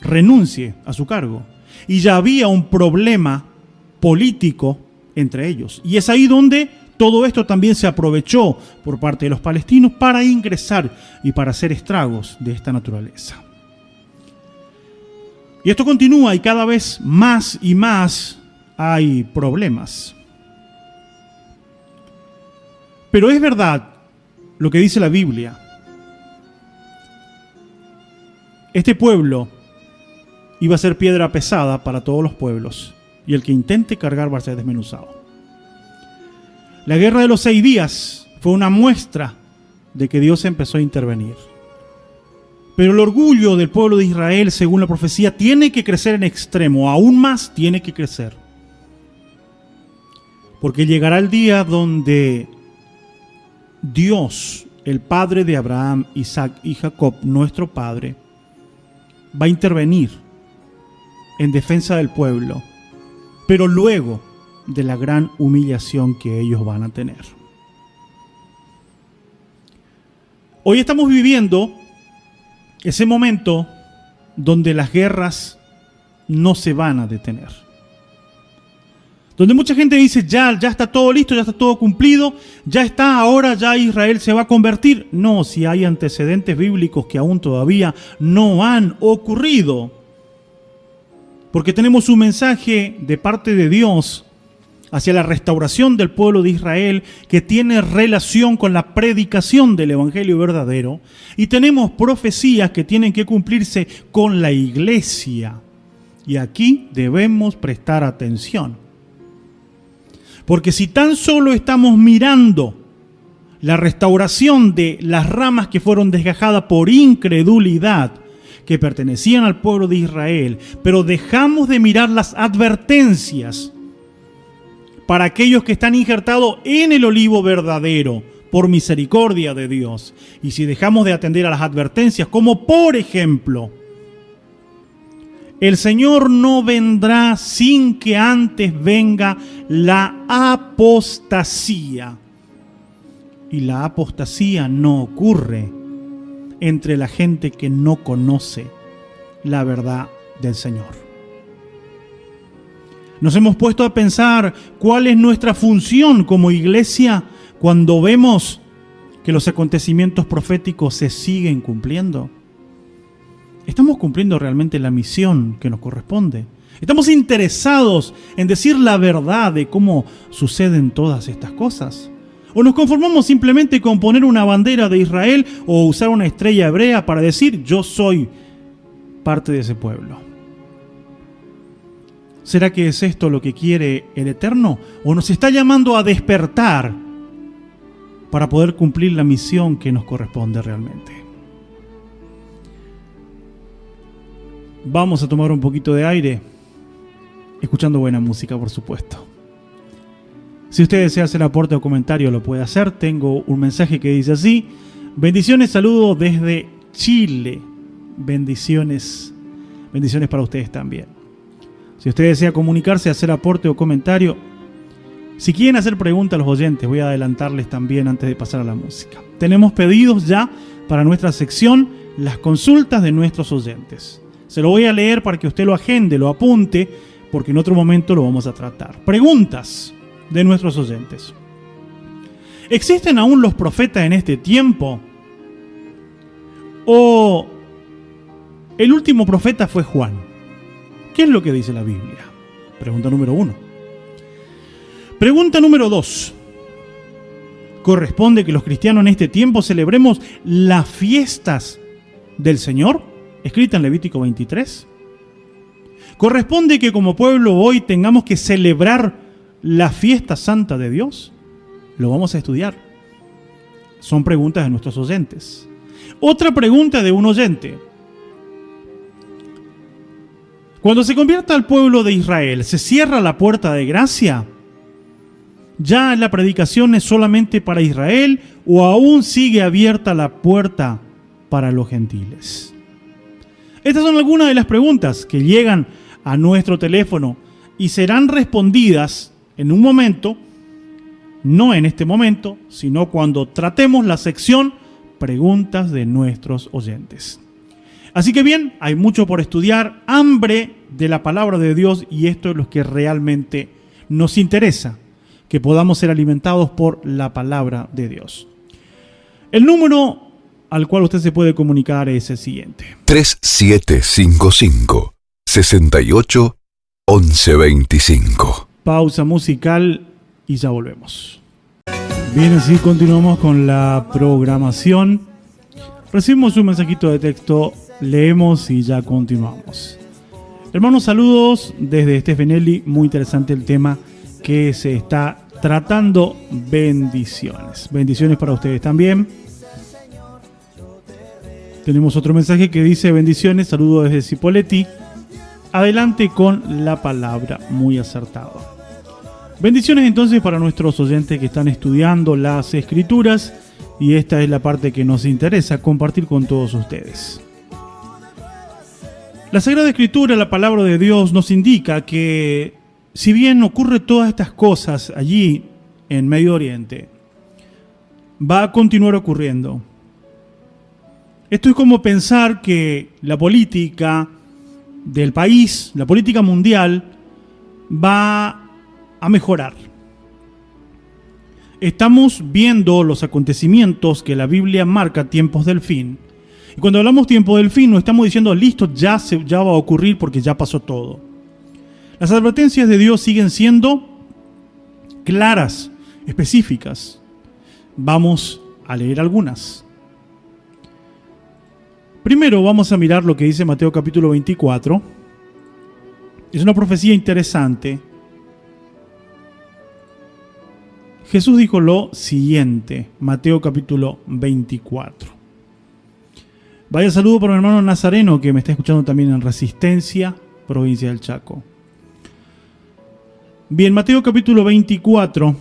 renuncie a su cargo. Y ya había un problema político entre ellos. Y es ahí donde todo esto también se aprovechó por parte de los palestinos para ingresar y para hacer estragos de esta naturaleza. Y esto continúa y cada vez más y más hay problemas. Pero es verdad lo que dice la Biblia. Este pueblo iba a ser piedra pesada para todos los pueblos, y el que intente cargar va a ser desmenuzado. La guerra de los 6 días fue una muestra de que Dios empezó a intervenir. Pero el orgullo del pueblo de Israel, según la profecía, tiene que crecer en extremo, aún más tiene que crecer. Porque llegará el día donde Dios, el Padre de Abraham, Isaac y Jacob, nuestro Padre, va a intervenir en defensa del pueblo, pero luego de la gran humillación que ellos van a tener. Hoy estamos viviendo ese momento donde las guerras no se van a detener. Donde mucha gente dice, ya está todo listo, ya está todo cumplido, ya está, ahora ya Israel se va a convertir. No, si hay antecedentes bíblicos que aún todavía no han ocurrido. Porque tenemos un mensaje de parte de Dios hacia la restauración del pueblo de Israel, que tiene relación con la predicación del evangelio verdadero, y tenemos profecías que tienen que cumplirse con la iglesia. Y aquí debemos prestar atención. Porque si tan solo estamos mirando la restauración de las ramas que fueron desgajadas por incredulidad, que pertenecían al pueblo de Israel, pero dejamos de mirar las advertencias para aquellos que están injertados en el olivo verdadero, por misericordia de Dios. Y si dejamos de atender a las advertencias, como por ejemplo, el Señor no vendrá sin que antes venga la apostasía. Y la apostasía no ocurre entre la gente que no conoce la verdad del Señor. Nos hemos puesto a pensar cuál es nuestra función como iglesia cuando vemos que los acontecimientos proféticos se siguen cumpliendo. ¿Estamos cumpliendo realmente la misión que nos corresponde? ¿Estamos interesados en decir la verdad de cómo suceden todas estas cosas? ¿O nos conformamos simplemente con poner una bandera de Israel o usar una estrella hebrea para decir yo soy parte de ese pueblo? ¿Será que es esto lo que quiere el Eterno? ¿O nos está llamando a despertar para poder cumplir la misión que nos corresponde realmente? Vamos a tomar un poquito de aire, escuchando buena música, por supuesto. Si usted desea hacer aporte o comentario, lo puede hacer. Tengo un mensaje que dice así: bendiciones, saludos desde Chile. Bendiciones para ustedes también. Si usted desea comunicarse, hacer aporte o comentario, si quieren hacer preguntas a los oyentes, voy a adelantarles también antes de pasar a la música. Tenemos pedidos ya para nuestra sección, las consultas de nuestros oyentes. Se lo voy a leer para que usted lo agende, lo apunte, porque en otro momento lo vamos a tratar. Preguntas de nuestros oyentes. ¿Existen aún los profetas en este tiempo? ¿O el último profeta fue Juan? ¿Qué es lo que dice la Biblia? Pregunta número 1. Pregunta número 2. ¿Corresponde que los cristianos en este tiempo celebremos las fiestas del Señor? Escrita en Levítico 23. ¿Corresponde que como pueblo hoy tengamos que celebrar la fiesta santa de Dios? Lo vamos a estudiar. Son preguntas de nuestros oyentes. Otra pregunta de un oyente. Cuando se convierta al pueblo de Israel, ¿se cierra la puerta de gracia? ¿Ya la predicación es solamente para Israel o aún sigue abierta la puerta para los gentiles? Estas son algunas de las preguntas que llegan a nuestro teléfono y serán respondidas en un momento, no en este momento, sino cuando tratemos la sección preguntas de nuestros oyentes. Así que bien, hay mucho por estudiar, hambre de la palabra de Dios, y esto es lo que realmente nos interesa, que podamos ser alimentados por la palabra de Dios. El número al cual usted se puede comunicar es el siguiente: 3755 68 1125. Pausa musical y ya volvemos. Bien, así continuamos con la programación. Recibimos un mensajito de texto, leemos y ya continuamos. Hermanos, saludos desde Stefanelli. Muy interesante el tema que se está tratando. Bendiciones. Bendiciones para ustedes también. Tenemos otro mensaje que dice: bendiciones, saludos desde Cipolletti. Adelante con la palabra, muy acertado. Bendiciones entonces para nuestros oyentes que están estudiando las Escrituras, y esta es la parte que nos interesa compartir con todos ustedes. La Sagrada Escritura, la palabra de Dios, nos indica que si bien ocurre todas estas cosas allí en Medio Oriente, va a continuar ocurriendo. Esto es como pensar que la política del país, la política mundial, va a mejorar. Estamos viendo los acontecimientos que la Biblia marca tiempos del fin. Y cuando hablamos tiempo del fin, no estamos diciendo listo, ya va a ocurrir porque ya pasó todo. Las advertencias de Dios siguen siendo claras, específicas. Vamos a leer algunas. Primero vamos a mirar lo que dice Mateo capítulo 24. Es una profecía interesante. Jesús dijo lo siguiente, Mateo capítulo 24. Vaya saludo para mi hermano Nazareno, que me está escuchando también en Resistencia, provincia del Chaco. Bien, Mateo capítulo 24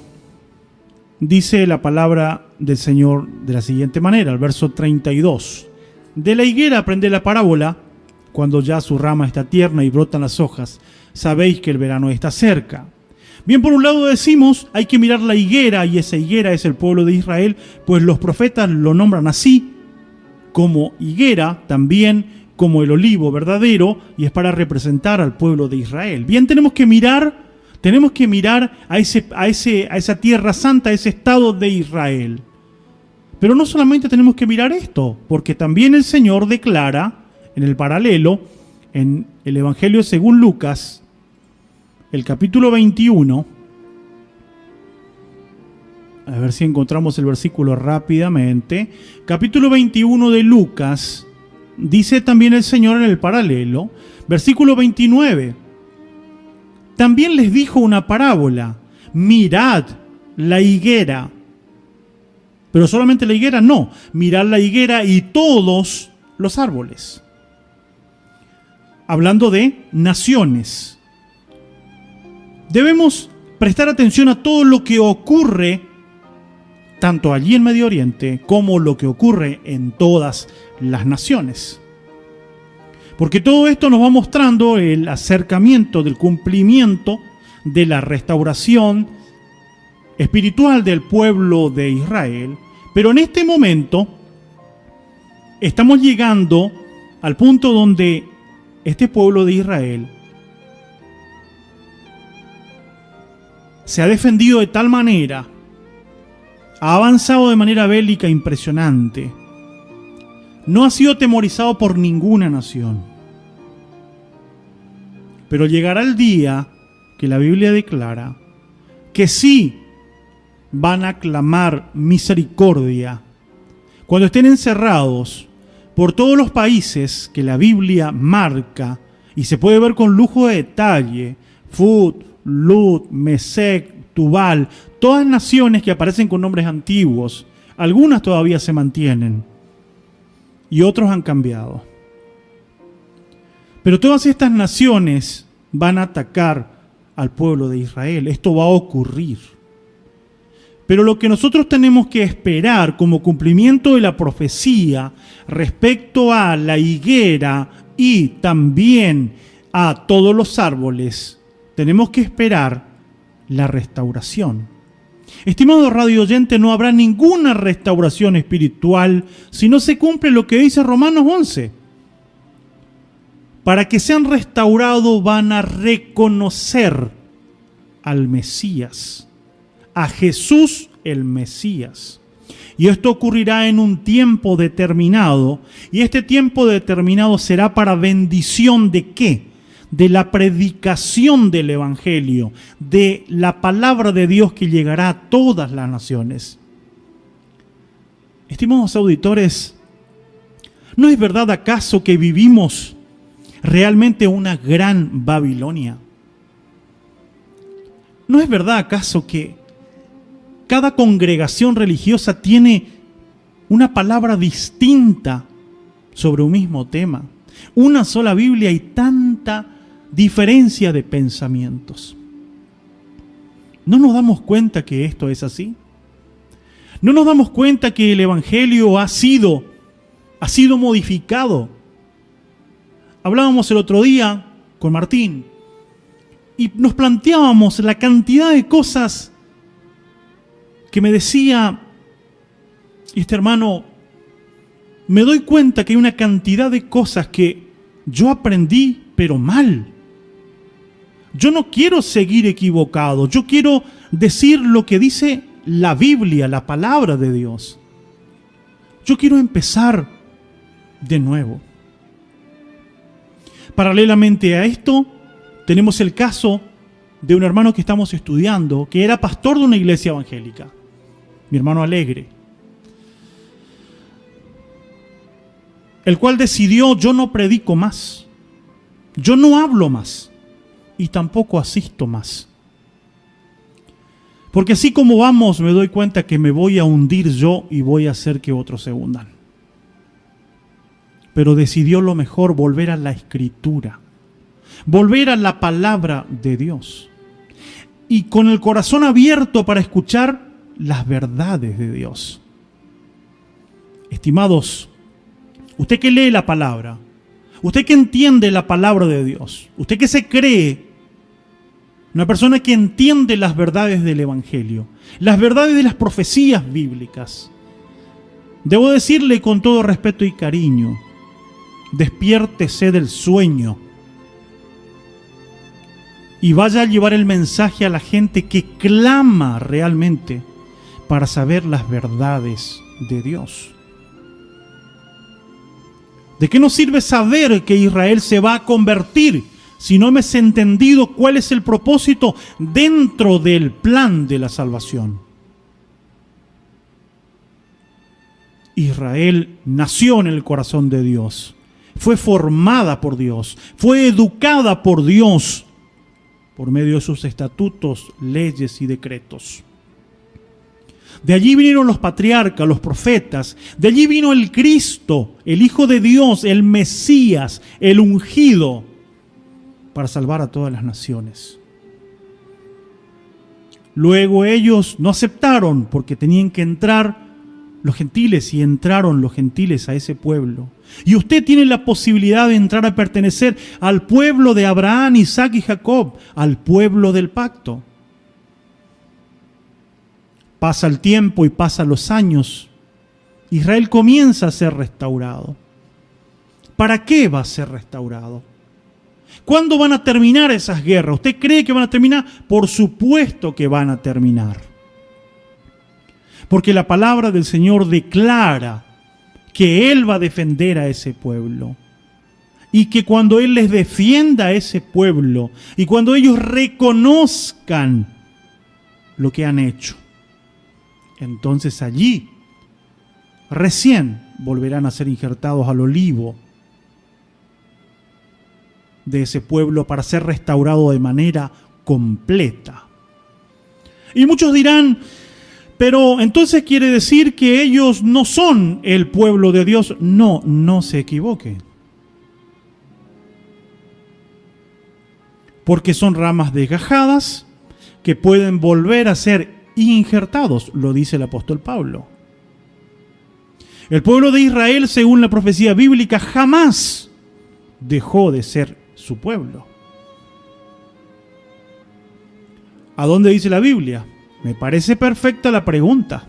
dice la palabra del Señor de la siguiente manera, el verso 32. De la higuera aprended la parábola, cuando ya su rama está tierna y brotan las hojas, sabéis que el verano está cerca. Bien, por un lado decimos, hay que mirar la higuera, y esa higuera es el pueblo de Israel, pues los profetas lo nombran así, como higuera, también como el olivo verdadero, y es para representar al pueblo de Israel. Bien, tenemos que mirar a esa tierra santa, a ese estado de Israel. Pero no solamente tenemos que mirar esto, porque también el Señor declara en el paralelo, en el Evangelio según Lucas, el capítulo 21, a ver si encontramos el versículo rápidamente. Capítulo 21 de Lucas, dice también el Señor en el paralelo, versículo 29. También les dijo una parábola, mirad la higuera. Pero solamente la higuera no, mirad la higuera y todos los árboles. Hablando de naciones. Debemos prestar atención a todo lo que ocurre, tanto allí en Medio Oriente, como lo que ocurre en todas las naciones. Porque todo esto nos va mostrando el acercamiento del cumplimiento de la restauración espiritual del pueblo de Israel. Pero en este momento estamos llegando al punto donde este pueblo de Israel se ha defendido de tal manera, ha avanzado de manera bélica impresionante, no ha sido atemorizado por ninguna nación. Pero llegará el día que la Biblia declara que sí van a clamar misericordia cuando estén encerrados por todos los países que la Biblia marca y se puede ver con lujo de detalle: Fut, Lut, Mesec, Tubal, todas naciones que aparecen con nombres antiguos. Algunas todavía se mantienen y otros han cambiado. Pero todas estas naciones van a atacar al pueblo de Israel. Esto va a ocurrir. Pero lo que nosotros tenemos que esperar como cumplimiento de la profecía respecto a la higuera y también a todos los árboles, tenemos que esperar la restauración. Estimado radio oyente, no habrá ninguna restauración espiritual si no se cumple lo que dice Romanos 11. Para que sean restaurados van a reconocer al Mesías, a Jesús el Mesías. Y esto ocurrirá en un tiempo determinado, y este tiempo determinado será para bendición ¿de qué? De la predicación del Evangelio, de la palabra de Dios que llegará a todas las naciones. Estimados auditores, ¿no es verdad acaso que vivimos realmente una gran Babilonia? ¿No es verdad acaso que cada congregación religiosa tiene una palabra distinta sobre un mismo tema? Una sola Biblia y tanta diferencia de pensamientos. ¿No nos damos cuenta que esto es así? ¿No nos damos cuenta que el Evangelio ha sido modificado? Hablábamos el otro día con Martín y nos planteábamos la cantidad de cosas que me decía este hermano. Me doy cuenta que hay una cantidad de cosas que yo aprendí, pero mal. Yo no quiero seguir equivocado. Yo quiero decir lo que dice la Biblia, la palabra de Dios. Yo quiero empezar de nuevo. Paralelamente a esto, tenemos el caso de un hermano que estamos estudiando, que era pastor de una iglesia evangélica, mi hermano Alegre, el cual decidió: yo no predico más, yo no hablo más y tampoco asisto más. Porque así como vamos, me doy cuenta que me voy a hundir yo y voy a hacer que otros se hundan. Pero decidió lo mejor: volver a la Escritura, volver a la palabra de Dios, y con el corazón abierto para escuchar las verdades de Dios. Estimados, usted que lee la palabra, usted que entiende la palabra de Dios, usted que se cree una persona que entiende las verdades del Evangelio, las verdades de las profecías bíblicas, debo decirle con todo respeto y cariño: despiértese del sueño y vaya a llevar el mensaje a la gente que clama realmente para saber las verdades de Dios. ¿De qué nos sirve saber que Israel se va a convertir si no hemos entendido cuál es el propósito dentro del plan de la salvación? Israel nació en el corazón de Dios, fue formada por Dios, fue educada por Dios por medio de sus estatutos, leyes y decretos. De allí vinieron los patriarcas, los profetas, de allí vino el Cristo, el Hijo de Dios, el Mesías, el ungido, para salvar a todas las naciones. Luego ellos no aceptaron porque tenían que entrar los gentiles, y entraron los gentiles a ese pueblo. Y usted tiene la posibilidad de entrar a pertenecer al pueblo de Abraham, Isaac y Jacob, al pueblo del pacto. Pasa el tiempo y pasan los años. Israel comienza a ser restaurado. ¿Para qué va a ser restaurado? ¿Cuándo van a terminar esas guerras? ¿Usted cree que van a terminar? Por supuesto que van a terminar. Porque la palabra del Señor declara que Él va a defender a ese pueblo. Y que cuando Él les defienda a ese pueblo, y cuando ellos reconozcan lo que han hecho, entonces allí recién volverán a ser injertados al olivo de ese pueblo para ser restaurado de manera completa. Y muchos dirán: pero entonces quiere decir que ellos no son el pueblo de Dios. No, no se equivoque. Porque son ramas desgajadas que pueden volver a ser injertados, lo dice el apóstol Pablo. El pueblo de Israel, según la profecía bíblica, jamás dejó de ser su pueblo. ¿A dónde dice la Biblia? Me parece perfecta la pregunta.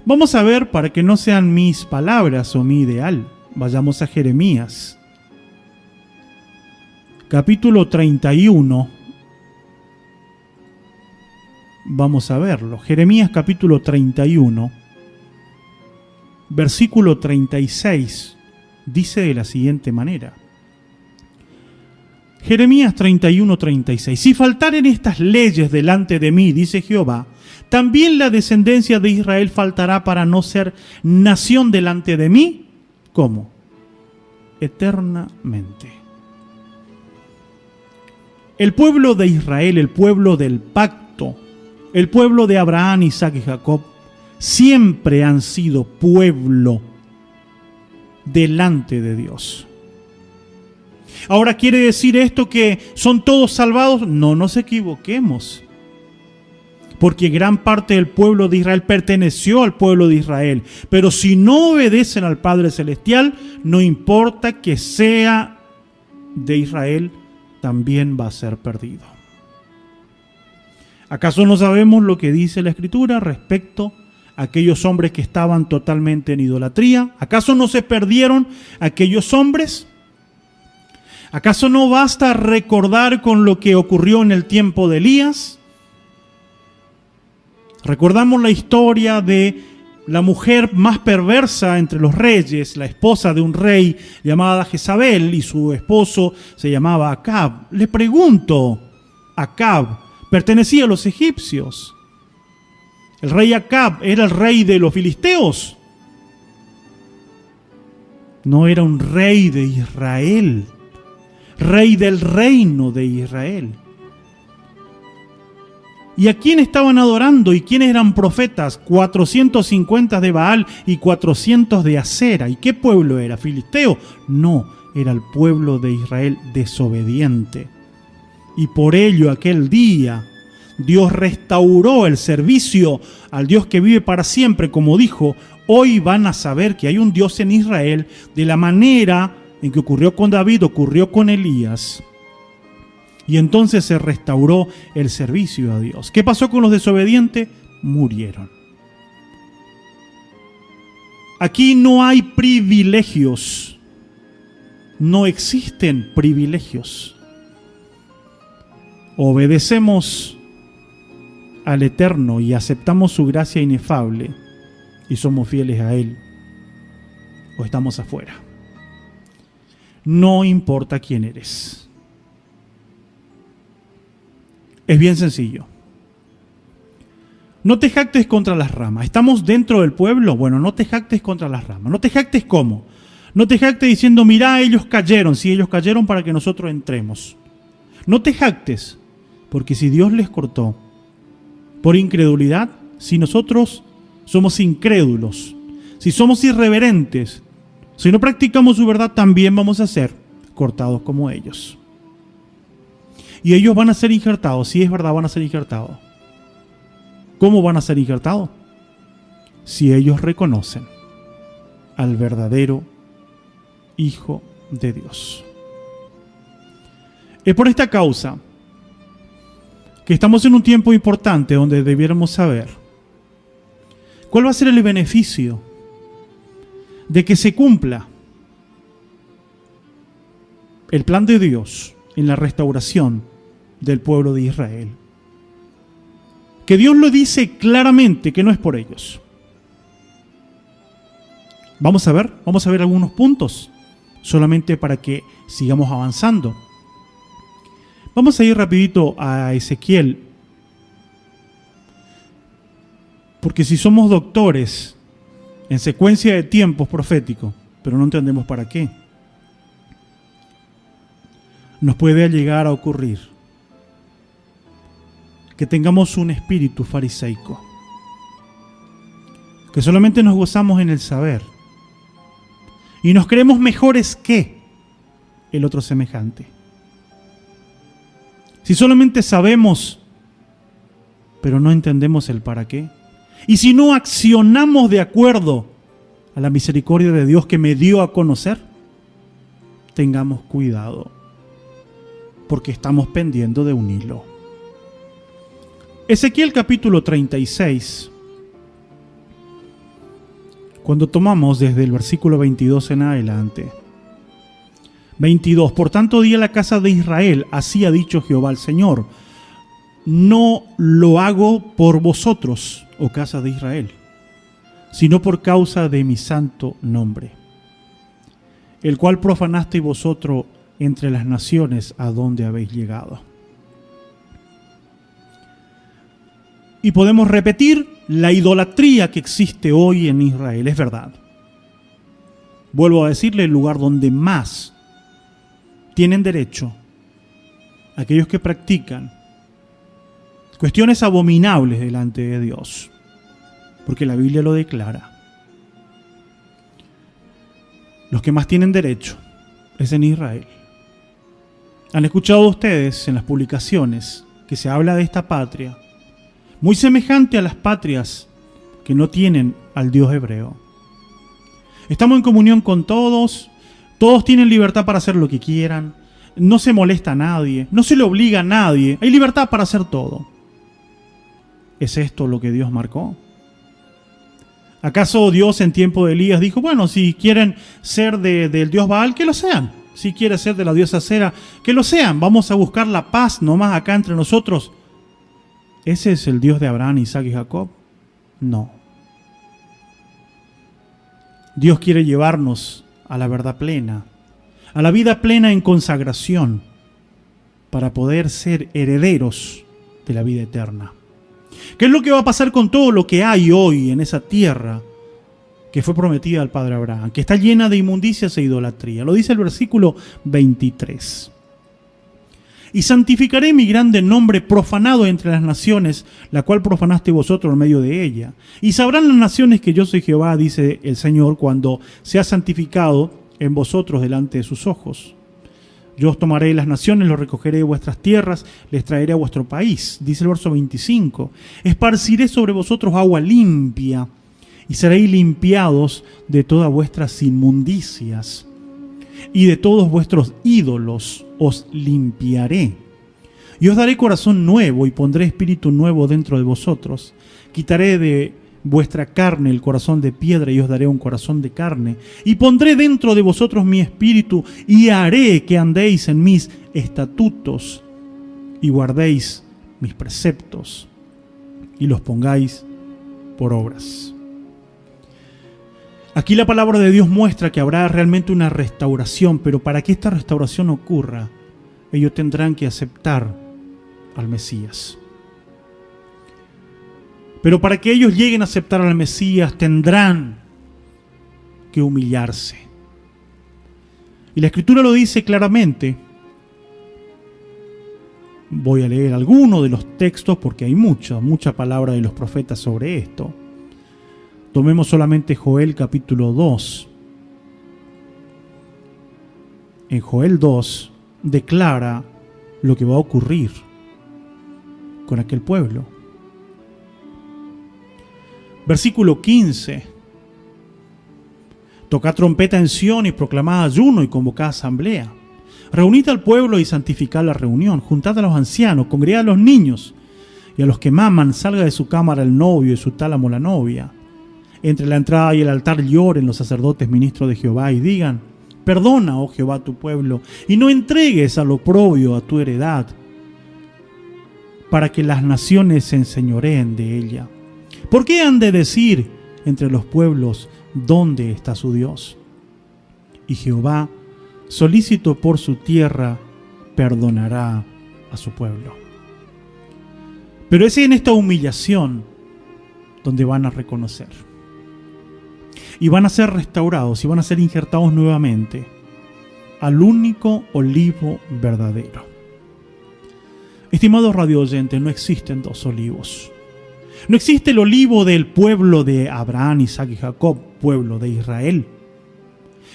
Vamos a ver, para que no sean mis palabras o mi ideal, vayamos a Jeremías, capítulo 31. Vamos a verlo. Jeremías capítulo 31, versículo 36, dice de la siguiente manera. Jeremías 31, 36. Si faltaren estas leyes delante de mí, dice Jehová, también la descendencia de Israel faltará para no ser nación delante de mí. ¿Cómo? Eternamente. El pueblo de Israel, el pueblo del pacto, el pueblo de Abraham, Isaac y Jacob, siempre han sido pueblo delante de Dios. Ahora, ¿quiere decir esto que son todos salvados? No nos equivoquemos. Porque gran parte del pueblo de Israel perteneció al pueblo de Israel. Pero si no obedecen al Padre Celestial, no importa que sea de Israel, también va a ser perdido. ¿Acaso no sabemos lo que dice la Escritura respecto a aquellos hombres que estaban totalmente en idolatría? ¿Acaso no se perdieron aquellos hombres? ¿Acaso no basta recordar con lo que ocurrió en el tiempo de Elías? Recordamos la historia de la mujer más perversa entre los reyes, la esposa de un rey llamada Jezabel, y su esposo se llamaba Acab. Le pregunto, Acab pertenecía a los egipcios. El rey Acab era el rey de los filisteos. No era un rey de Israel, rey del reino de Israel. ¿Y a quién estaban adorando? ¿Y quiénes eran profetas? 450 de Baal y 400 de Acera. ¿Y qué pueblo era? ¿Filisteo? No, era el pueblo de Israel desobediente. Y por ello aquel día Dios restauró el servicio al Dios que vive para siempre, como dijo: hoy van a saber que hay un Dios en Israel, de la manera en que ocurrió con David, ocurrió con Elías. Y entonces se restauró el servicio a Dios. ¿Qué pasó con los desobedientes? Murieron. Aquí no hay privilegios. No existen privilegios. Obedecemos al Eterno y aceptamos su gracia inefable y somos fieles a Él, o estamos afuera. No importa quién eres. Es bien sencillo. No te jactes contra las ramas. ¿Estamos dentro del pueblo? Bueno, no te jactes contra las ramas. No te jactes ¿cómo? No te jactes diciendo: mirá, ellos cayeron. Sí, ellos cayeron para que nosotros entremos. No te jactes, porque si Dios les cortó por incredulidad, si nosotros somos incrédulos, si somos irreverentes, si no practicamos su verdad, también vamos a ser cortados como ellos. Y ellos van a ser injertados. Si es verdad, van a ser injertados. ¿Cómo van a ser injertados? Si ellos reconocen al verdadero Hijo de Dios. Es por esta causa que estamos en un tiempo importante donde debiéramos saber cuál va a ser el beneficio de que se cumpla el plan de Dios en la restauración del pueblo de Israel. Que Dios lo dice claramente que no es por ellos. Vamos a ver algunos puntos, solamente para que sigamos avanzando. Vamos a ir rapidito a Ezequiel, porque si somos doctores en secuencia de tiempos proféticos, pero no entendemos para qué, nos puede llegar a ocurrir que tengamos un espíritu fariseico, que solamente nos gozamos en el saber y nos creemos mejores que el otro semejante. Si solamente sabemos, pero no entendemos el para qué, y si no accionamos de acuerdo a la misericordia de Dios que me dio a conocer, tengamos cuidado, porque estamos pendiendo de un hilo. Ezequiel capítulo 36, cuando tomamos desde el versículo 22 en adelante. 22. Por tanto di a la casa de Israel: así ha dicho Jehová el Señor, no lo hago por vosotros, oh casa de Israel, sino por causa de mi santo nombre, el cual profanasteis vosotros entre las naciones a donde habéis llegado. Y podemos repetir la idolatría que existe hoy en Israel, es verdad. Vuelvo a decirle, el lugar donde más tienen derecho aquellos que practican cuestiones abominables delante de Dios, porque la Biblia lo declara. Los que más tienen derecho es en Israel. Han escuchado ustedes en las publicaciones que se habla de esta patria muy semejante a las patrias que no tienen al Dios hebreo. Estamos en comunión con todos, todos tienen libertad para hacer lo que quieran, no se molesta a nadie, no se le obliga a nadie, hay libertad para hacer todo. ¿Es esto lo que Dios marcó? ¿Acaso Dios en tiempo de Elías dijo: bueno, si quieren ser del Dios Baal, que lo sean? Si quieren ser de la diosa Acera, que lo sean. Vamos a buscar la paz nomás acá entre nosotros. ¿Ese es el Dios de Abraham, Isaac y Jacob? No. Dios quiere llevarnos a la verdad plena, a la vida plena en consagración, para poder ser herederos de la vida eterna. ¿Qué es lo que va a pasar con todo lo que hay hoy en esa tierra que fue prometida al padre Abraham, que está llena de inmundicias e idolatría? Lo dice el versículo 23. Y santificaré mi grande nombre profanado entre las naciones, la cual profanaste vosotros en medio de ella. Y sabrán las naciones que yo soy Jehová, dice el Señor, cuando sea santificado en vosotros delante de sus ojos. Yo os tomaré las naciones, los recogeré de vuestras tierras, les traeré a vuestro país. Dice el verso 25. Esparciré sobre vosotros agua limpia, y seréis limpiados de todas vuestras inmundicias. Y de todos vuestros ídolos os limpiaré. Y os daré corazón nuevo y pondré espíritu nuevo dentro de vosotros. Quitaré de vuestra carne el corazón de piedra y os daré un corazón de carne. Y pondré dentro de vosotros mi espíritu y haré que andéis en mis estatutos y guardéis mis preceptos y los pongáis por obras. Aquí la palabra de Dios muestra que habrá realmente una restauración, pero para que esta restauración ocurra, ellos tendrán que aceptar al Mesías. Pero para que ellos lleguen a aceptar al Mesías, tendrán que humillarse. Y la Escritura lo dice claramente. Voy a leer alguno de los textos porque hay mucha palabra de los profetas sobre esto. Tomemos solamente Joel capítulo 2. En Joel 2 declara lo que va a ocurrir con aquel pueblo. Versículo 15. Tocad trompeta en Sión y proclamad ayuno y convocad asamblea. Reunid al pueblo y santificad la reunión. Juntad a los ancianos, congregad a los niños y a los que maman. Salga de su cámara el novio y su tálamo la novia. Entre la entrada y el altar lloren los sacerdotes ministros de Jehová y digan: perdona, oh Jehová, tu pueblo, y no entregues al oprobio a tu heredad, para que las naciones se enseñoreen de ella. ¿Por qué han de decir entre los pueblos dónde está su Dios? Y Jehová, solícito por su tierra, perdonará a su pueblo. Pero es en esta humillación donde van a reconocer. Y van a ser restaurados y van a ser injertados nuevamente al único olivo verdadero. Estimados radio oyentes, no existen dos olivos. No existe el olivo del pueblo de Abraham, Isaac y Jacob, pueblo de Israel,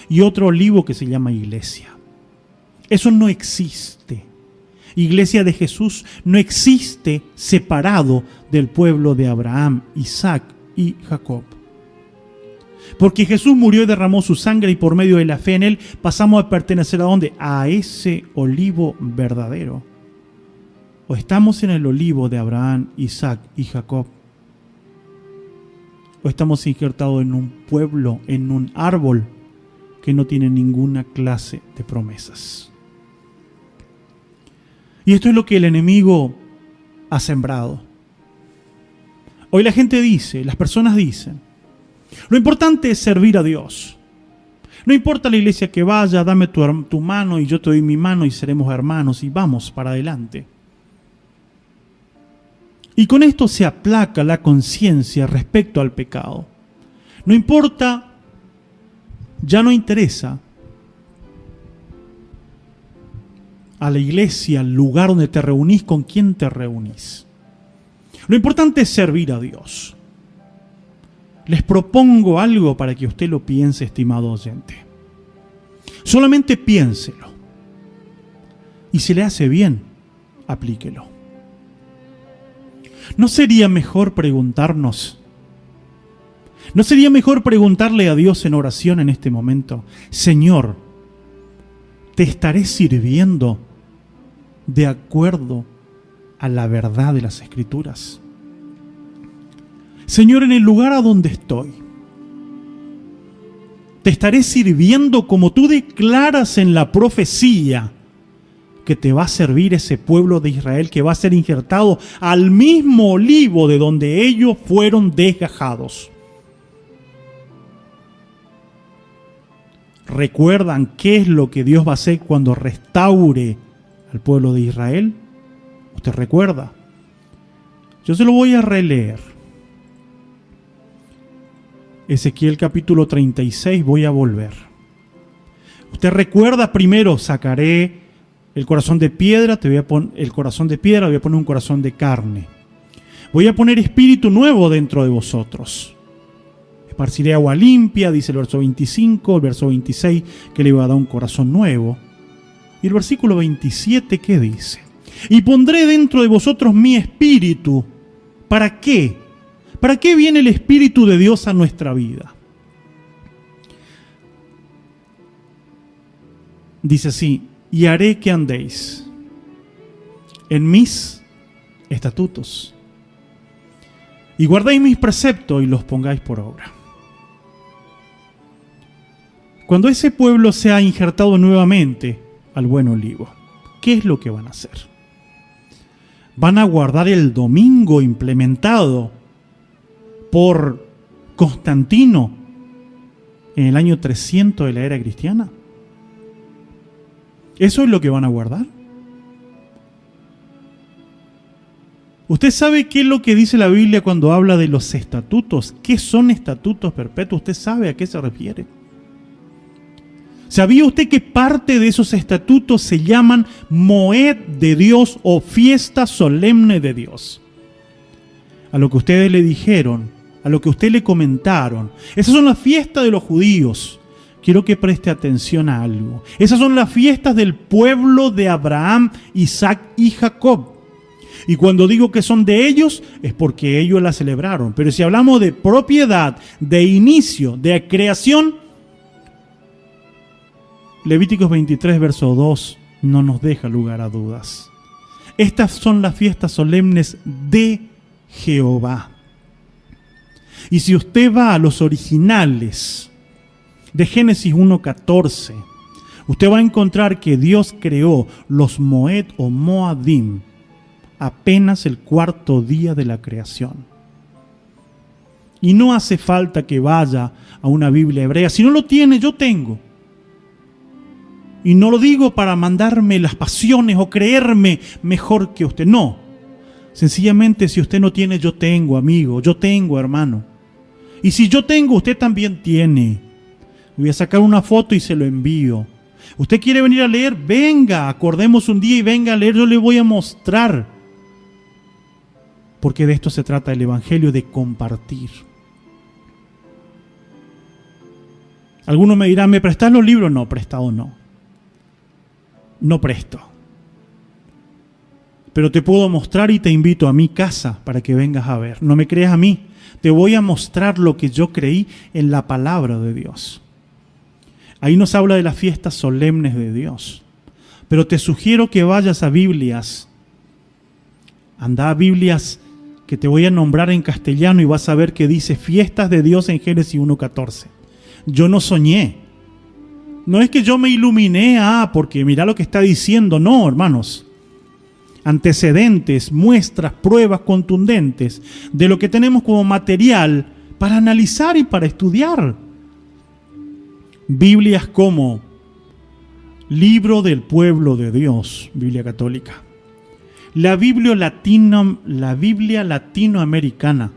y otro olivo que se llama iglesia. Eso no existe. Iglesia de Jesús no existe separado del pueblo de Abraham, Isaac y Jacob. Porque Jesús murió y derramó su sangre y por medio de la fe en Él pasamos a pertenecer ¿a dónde? A ese olivo verdadero. O estamos en el olivo de Abraham, Isaac y Jacob. O estamos injertados en un pueblo, en un árbol que no tiene ninguna clase de promesas. Y esto es lo que el enemigo ha sembrado. Hoy la gente dice, las personas dicen, lo importante es servir a Dios. No importa la iglesia que vaya, dame tu mano y yo te doy mi mano y seremos hermanos y vamos para adelante. Y con esto se aplaca la conciencia respecto al pecado. No importa, ya no interesa a la iglesia, al lugar donde te reunís, con quién te reunís. Lo importante es servir a Dios. Les propongo algo para que usted lo piense, estimado oyente. Solamente piénselo. Y si le hace bien, aplíquelo. ¿No sería mejor preguntarnos? ¿No sería mejor preguntarle a Dios en oración en este momento? Señor, ¿te estaré sirviendo de acuerdo a la verdad de las Escrituras? Señor, en el lugar a donde estoy, te estaré sirviendo como tú declaras en la profecía que te va a servir ese pueblo de Israel que va a ser injertado al mismo olivo de donde ellos fueron desgajados. ¿Recuerdan qué es lo que Dios va a hacer cuando restaure al pueblo de Israel. ¿Usted recuerda? Yo se lo voy a releer. Ezequiel capítulo 36, voy a volver. Usted recuerda, primero sacaré el corazón de piedra, te voy a poner el corazón de piedra, voy a poner un corazón de carne. Voy a poner espíritu nuevo dentro de vosotros. Esparciré agua limpia, dice el verso 25, el verso 26, que le va a dar un corazón nuevo. Y el versículo 27, ¿qué dice? Y pondré dentro de vosotros mi espíritu. ¿Para qué? ¿Para qué viene el Espíritu de Dios a nuestra vida? Dice así, y haré que andéis en mis estatutos, y guardéis mis preceptos y los pongáis por obra. Cuando ese pueblo sea injertado nuevamente al buen olivo, ¿qué es lo que van a hacer? Van a guardar el domingo implementado por Constantino en el año 300 de la era cristiana. ¿Eso es lo que van a guardar? ¿Usted sabe qué es lo que dice la Biblia cuando habla de los estatutos? ¿Qué son estatutos perpetuos? ¿Usted sabe a qué se refiere? ¿Sabía usted que parte de esos estatutos se llaman Moed de Dios o fiesta solemne de Dios? A lo que ustedes le dijeron, a lo que usted le comentaron, esas son las fiestas de los judíos. Quiero que preste atención a algo. Esas son las fiestas del pueblo de Abraham, Isaac y Jacob. Y cuando digo que son de ellos, es porque ellos la celebraron. Pero si hablamos de propiedad, de inicio, de creación, Levíticos 23, verso 2, no nos deja lugar a dudas. Estas son las fiestas solemnes de Jehová. Y si usted va a los originales de Génesis 1:14, usted va a encontrar que Dios creó los Moed o Moadim apenas el cuarto día de la creación. Y no hace falta que vaya a una Biblia hebrea. Si no lo tiene, yo tengo. Y no lo digo para mandarme las pasiones o creerme mejor que usted. No. Sencillamente, si usted no tiene, yo tengo, amigo. Yo tengo, hermano. Y si yo tengo, usted también tiene. Voy a sacar una foto y se lo envío. ¿Usted quiere venir a leer? Venga, acordemos un día y venga a leer. Yo le voy a mostrar. Porque de esto se trata el Evangelio, de compartir. Algunos me dirán, ¿me prestás los libros? No, prestado no. No presto. Pero te puedo mostrar y te invito a mi casa para que vengas a ver. No me creas a mí. Te voy a mostrar lo que yo creí en la palabra de Dios. Ahí nos habla de las fiestas solemnes de Dios. Pero te sugiero que vayas a Biblias. Anda a Biblias que te voy a nombrar en castellano y vas a ver que dice fiestas de Dios en Génesis 1:14. Yo no soñé. No es que yo me iluminé, porque mira lo que está diciendo. No, hermanos. Antecedentes, muestras, pruebas contundentes de lo que tenemos como material para analizar y para estudiar. Biblias como Libro del Pueblo de Dios, Biblia Católica. La Biblia Latinoamericana,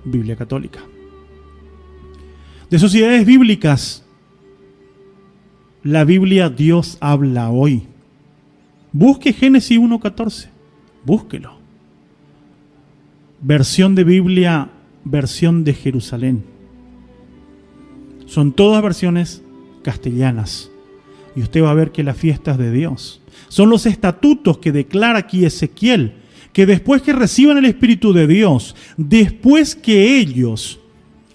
Biblia Católica. De sociedades bíblicas, la Biblia Dios habla hoy. Busque Génesis 1:14, búsquelo. Versión de Biblia, versión de Jerusalén. Son todas versiones castellanas. Y usted va a ver que las fiestas de Dios son los estatutos que declara aquí Ezequiel, que después que reciban el Espíritu de Dios, después que ellos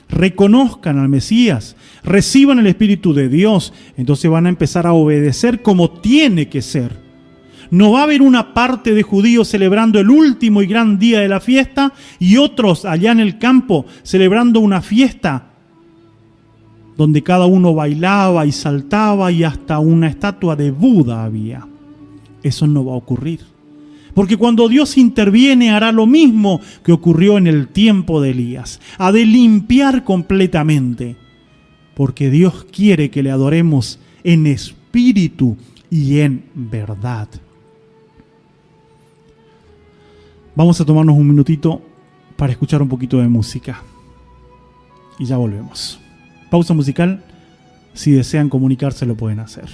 reconozcan al Mesías, reciban el Espíritu de Dios, entonces van a empezar a obedecer como tiene que ser. No va a haber una parte de judíos celebrando el último y gran día de la fiesta y otros allá en el campo celebrando una fiesta donde cada uno bailaba y saltaba y hasta una estatua de Buda había. Eso no va a ocurrir. Porque cuando Dios interviene hará lo mismo que ocurrió en el tiempo de Elías. Ha de limpiar completamente. Porque Dios quiere que le adoremos en espíritu y en verdad. Vamos a tomarnos un minutito para escuchar un poquito de música. Y ya volvemos. Pausa musical. Si desean comunicarse lo pueden hacer.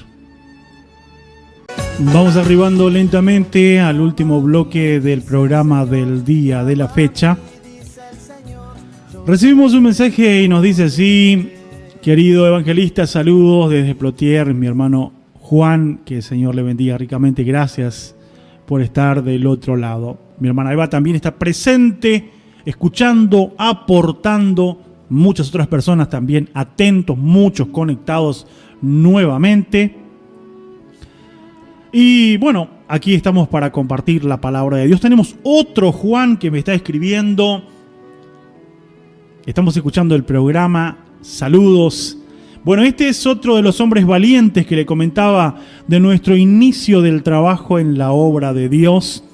Vamos arribando lentamente al último bloque del programa del día de la fecha. Recibimos un mensaje y nos dice así: querido evangelista, saludos desde Plotier, mi hermano Juan, que el Señor le bendiga ricamente, gracias por estar del otro lado. Mi hermana Eva también está presente, escuchando, aportando, muchas otras personas también atentos, muchos conectados nuevamente. Y bueno, aquí estamos para compartir la palabra de Dios. Tenemos otro Juan que me está escribiendo. Estamos escuchando el programa. Saludos. Bueno, este es otro de los hombres valientes que le comentaba de nuestro inicio del trabajo en la obra de Dios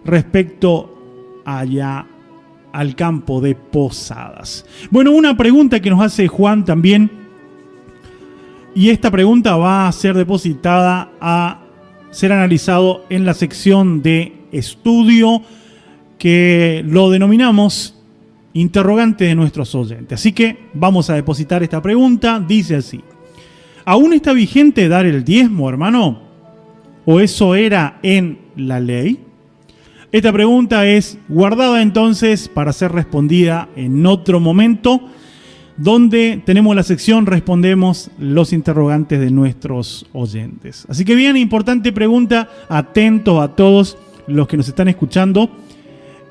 respecto allá al campo de Posadas. Bueno, una pregunta que nos hace Juan también, y esta pregunta va a ser depositada a ser analizado en la sección de estudio que lo denominamos interrogante de nuestros oyentes. Así que vamos a depositar esta pregunta. Dice así: ¿aún está vigente dar el diezmo, hermano? ¿O eso era en la ley? Esta pregunta es guardada entonces para ser respondida en otro momento, donde tenemos la sección Respondemos los interrogantes de nuestros oyentes. Así que bien, importante pregunta, atentos a todos los que nos están escuchando.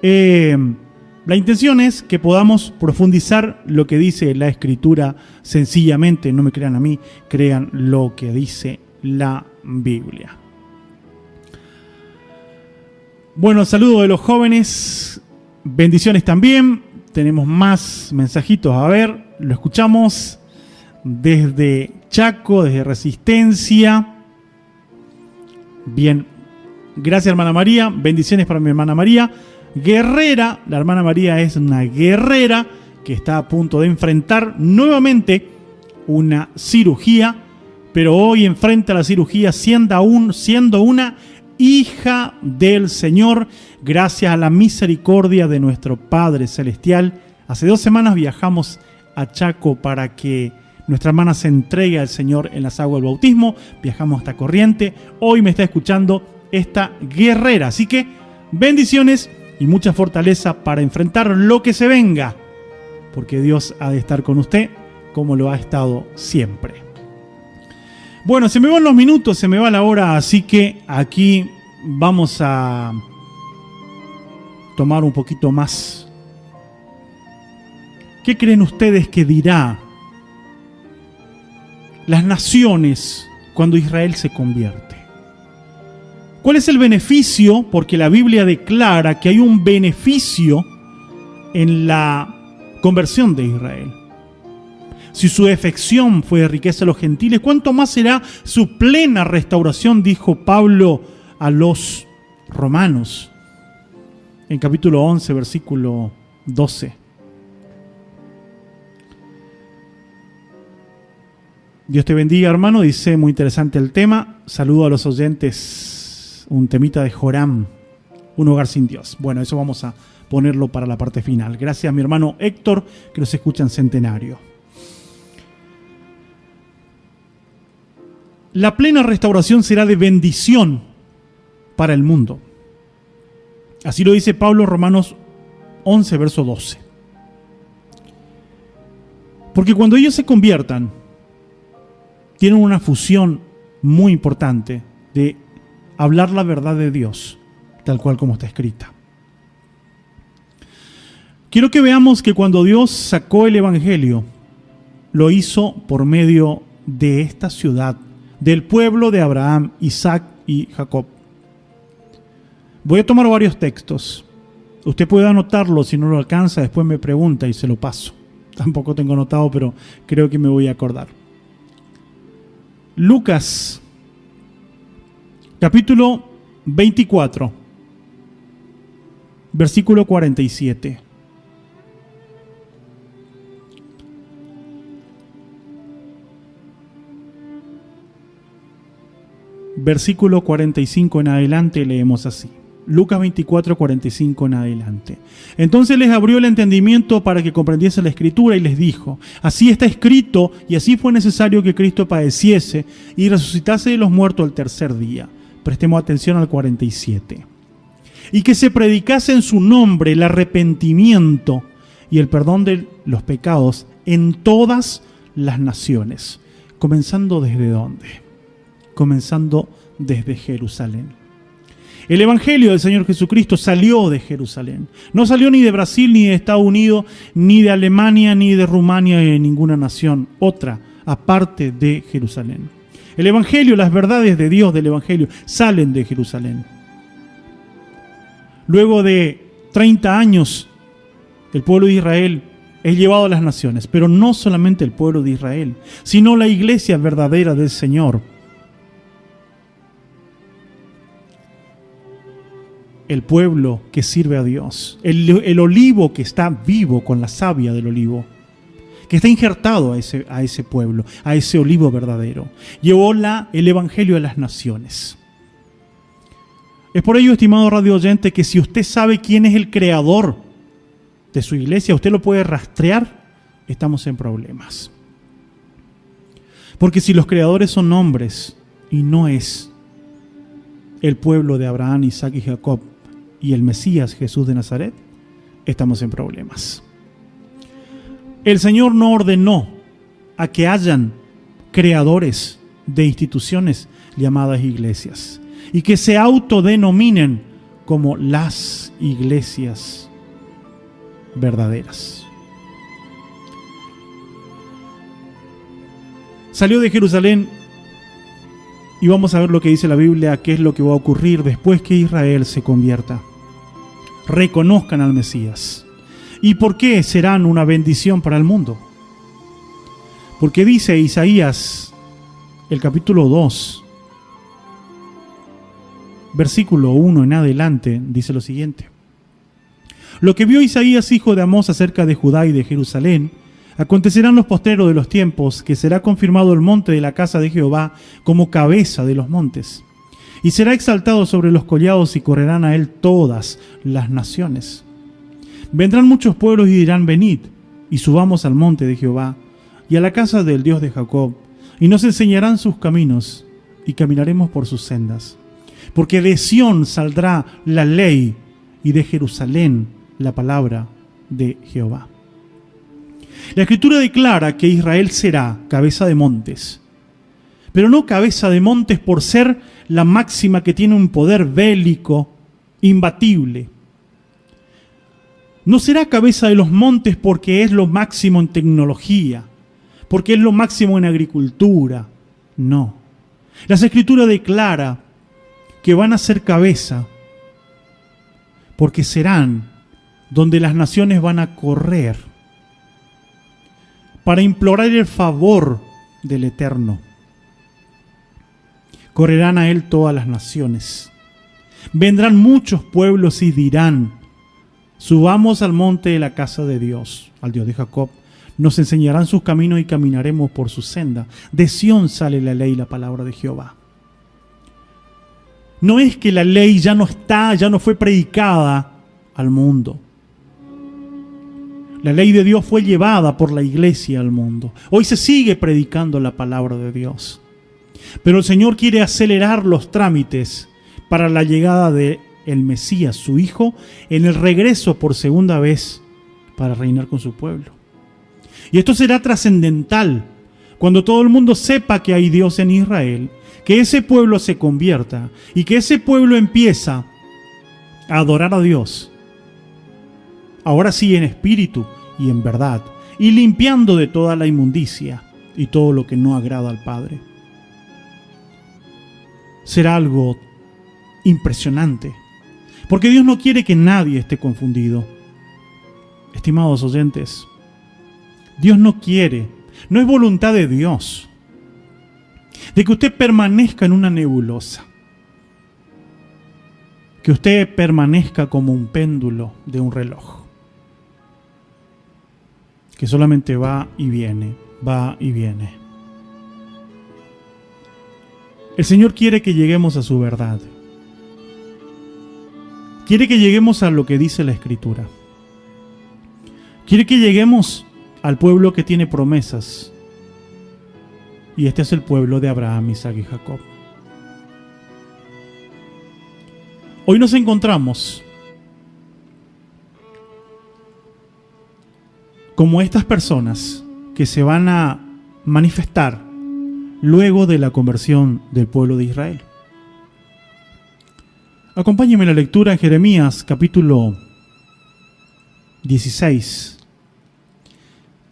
La intención es que podamos profundizar lo que dice la Escritura sencillamente. No me crean a mí, crean lo que dice la Biblia. Bueno, saludos de los jóvenes, bendiciones también. Tenemos más mensajitos, a ver, lo escuchamos desde Chaco, desde Resistencia. Bien, gracias hermana María, bendiciones para mi hermana María. Guerrera, la hermana María es una guerrera que está a punto de enfrentar nuevamente una cirugía, pero hoy enfrenta la cirugía siendo una hija del Señor, gracias a la misericordia de nuestro Padre Celestial. Hace 2 semanas viajamos a Chaco para que nuestra hermana se entregue al Señor en las aguas del bautismo. Viajamos hasta Corriente. Hoy me está escuchando esta guerrera. Así que bendiciones y mucha fortaleza para enfrentar lo que se venga, porque Dios ha de estar con usted como lo ha estado siempre. Bueno, se me van los minutos, se me va la hora, así que aquí vamos a tomar un poquito más. ¿Qué creen ustedes que dirá las naciones cuando Israel se convierte? ¿Cuál es el beneficio? Porque la Biblia declara que hay un beneficio en la conversión de Israel. Si su defección fue de riqueza a los gentiles, ¿cuánto más será su plena restauración? Dijo Pablo a los romanos en capítulo 11, versículo 12. Dios te bendiga, hermano. Dice, muy interesante el tema. Saludo a los oyentes. Un temita de Joram, un hogar sin Dios. Bueno, eso vamos a ponerlo para la parte final. Gracias a mi hermano Héctor, que nos escucha en Centenario. La plena restauración será de bendición para el mundo. Así lo dice Pablo en Romanos 11, verso 12. Porque cuando ellos se conviertan, tienen una fusión muy importante de hablar la verdad de Dios, tal cual como está escrita. Quiero que veamos que cuando Dios sacó el Evangelio, lo hizo por medio de esta ciudad, del pueblo de Abraham, Isaac y Jacob. Voy a tomar varios textos. Usted puede anotarlo, si no lo alcanza, después me pregunta y se lo paso. Tampoco tengo anotado, pero creo que me voy a acordar. Lucas, capítulo 24, versículo 47. Versículo 45 en adelante leemos así. Lucas 24, 45 en adelante. Entonces les abrió el entendimiento para que comprendiesen la Escritura y les dijo: así está escrito, y así fue necesario que Cristo padeciese y resucitase de los muertos al tercer día. Prestemos atención al 47. Y que se predicase en su nombre el arrepentimiento y el perdón de los pecados en todas las naciones. ¿Comenzando desde dónde? Comenzando desde Jerusalén. El Evangelio del Señor Jesucristo salió de Jerusalén. No salió ni de Brasil, ni de Estados Unidos, ni de Alemania, ni de Rumania, ni de ninguna nación otra, aparte de Jerusalén. El Evangelio, las verdades de Dios del Evangelio, salen de Jerusalén. Luego de 30 años, el pueblo de Israel es llevado a las naciones, pero no solamente el pueblo de Israel, sino la iglesia verdadera del Señor. El pueblo que sirve a Dios, el olivo que está vivo con la savia del olivo, que está injertado a ese pueblo, a ese olivo verdadero, llevó el Evangelio a las naciones. Es por ello, estimado radio oyente, que si usted sabe quién es el creador de su iglesia, usted lo puede rastrear, estamos en problemas. Porque si los creadores son hombres y no es el pueblo de Abraham, Isaac y Jacob y el Mesías Jesús de Nazaret, estamos en problemas. El Señor no ordenó a que hayan creadores de instituciones llamadas iglesias y que se autodenominen como las iglesias verdaderas. Salió de Jerusalén y vamos a ver lo que dice la Biblia, qué es lo que va a ocurrir después que Israel se convierta. Reconozcan al Mesías. ¿Y por qué serán una bendición para el mundo? Porque dice Isaías, el capítulo 2, versículo 1 en adelante, dice lo siguiente: lo que vio Isaías, hijo de Amós, acerca de Judá y de Jerusalén, acontecerá en los postreros de los tiempos, que será confirmado el monte de la casa de Jehová como cabeza de los montes, y será exaltado sobre los collados, y correrán a él todas las naciones. Vendrán muchos pueblos y dirán: venid, y subamos al monte de Jehová, y a la casa del Dios de Jacob, y nos enseñarán sus caminos, y caminaremos por sus sendas. Porque de Sión saldrá la ley, y de Jerusalén la palabra de Jehová. La Escritura declara que Israel será cabeza de montes, pero no cabeza de montes por ser la máxima que tiene un poder bélico imbatible. No será cabeza de los montes porque es lo máximo en tecnología, porque es lo máximo en agricultura. No. Las Escrituras declara que van a ser cabeza porque serán donde las naciones van a correr para implorar el favor del Eterno. Correrán a él todas las naciones. Vendrán muchos pueblos y dirán: subamos al monte de la casa de Dios, al Dios de Jacob. Nos enseñarán sus caminos y caminaremos por su senda. De Sión sale la ley y la palabra de Jehová. No es que la ley ya no está, ya no fue predicada al mundo. La ley de Dios fue llevada por la iglesia al mundo. Hoy se sigue predicando la palabra de Dios. Pero el Señor quiere acelerar los trámites para la llegada de el Mesías, su Hijo, en el regreso por segunda vez para reinar con su pueblo. Y esto será trascendental cuando todo el mundo sepa que hay Dios en Israel, que ese pueblo se convierta y que ese pueblo empieza a adorar a Dios. Ahora sí, en espíritu y en verdad, y limpiando de toda la inmundicia y todo lo que no agrada al Padre. Será algo impresionante, porque Dios no quiere que nadie esté confundido. Estimados oyentes, Dios no quiere, no es voluntad de Dios, de que usted permanezca en una nebulosa, que usted permanezca como un péndulo de un reloj, que solamente va y viene, va y viene. El Señor quiere que lleguemos a su verdad. quiere que lleguemos a lo que dice la Escritura. Quiere que lleguemos al pueblo que tiene promesas. Y este es el pueblo de Abraham, Isaac y Jacob. Hoy nos encontramos como estas personas que se van a manifestar luego de la conversión del pueblo de Israel. Acompáñenme en la lectura en Jeremías capítulo 16.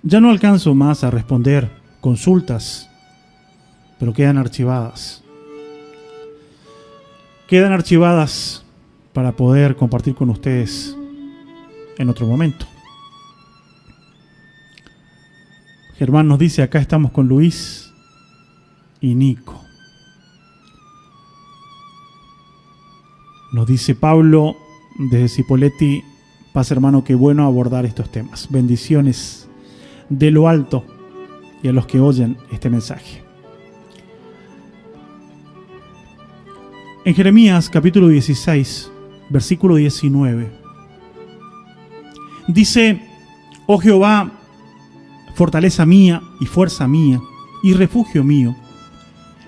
Ya no alcanzo más a responder consultas, pero quedan archivadas. Quedan archivadas para poder compartir con ustedes en otro momento. Germán nos dice, acá estamos con Luis y Nico. Nos dice Pablo desde Cipolletti, paz hermano, qué bueno abordar estos temas. Bendiciones de lo alto y a los que oyen este mensaje. En Jeremías capítulo 16, versículo 19, dice, oh Jehová, fortaleza mía y fuerza mía y refugio mío,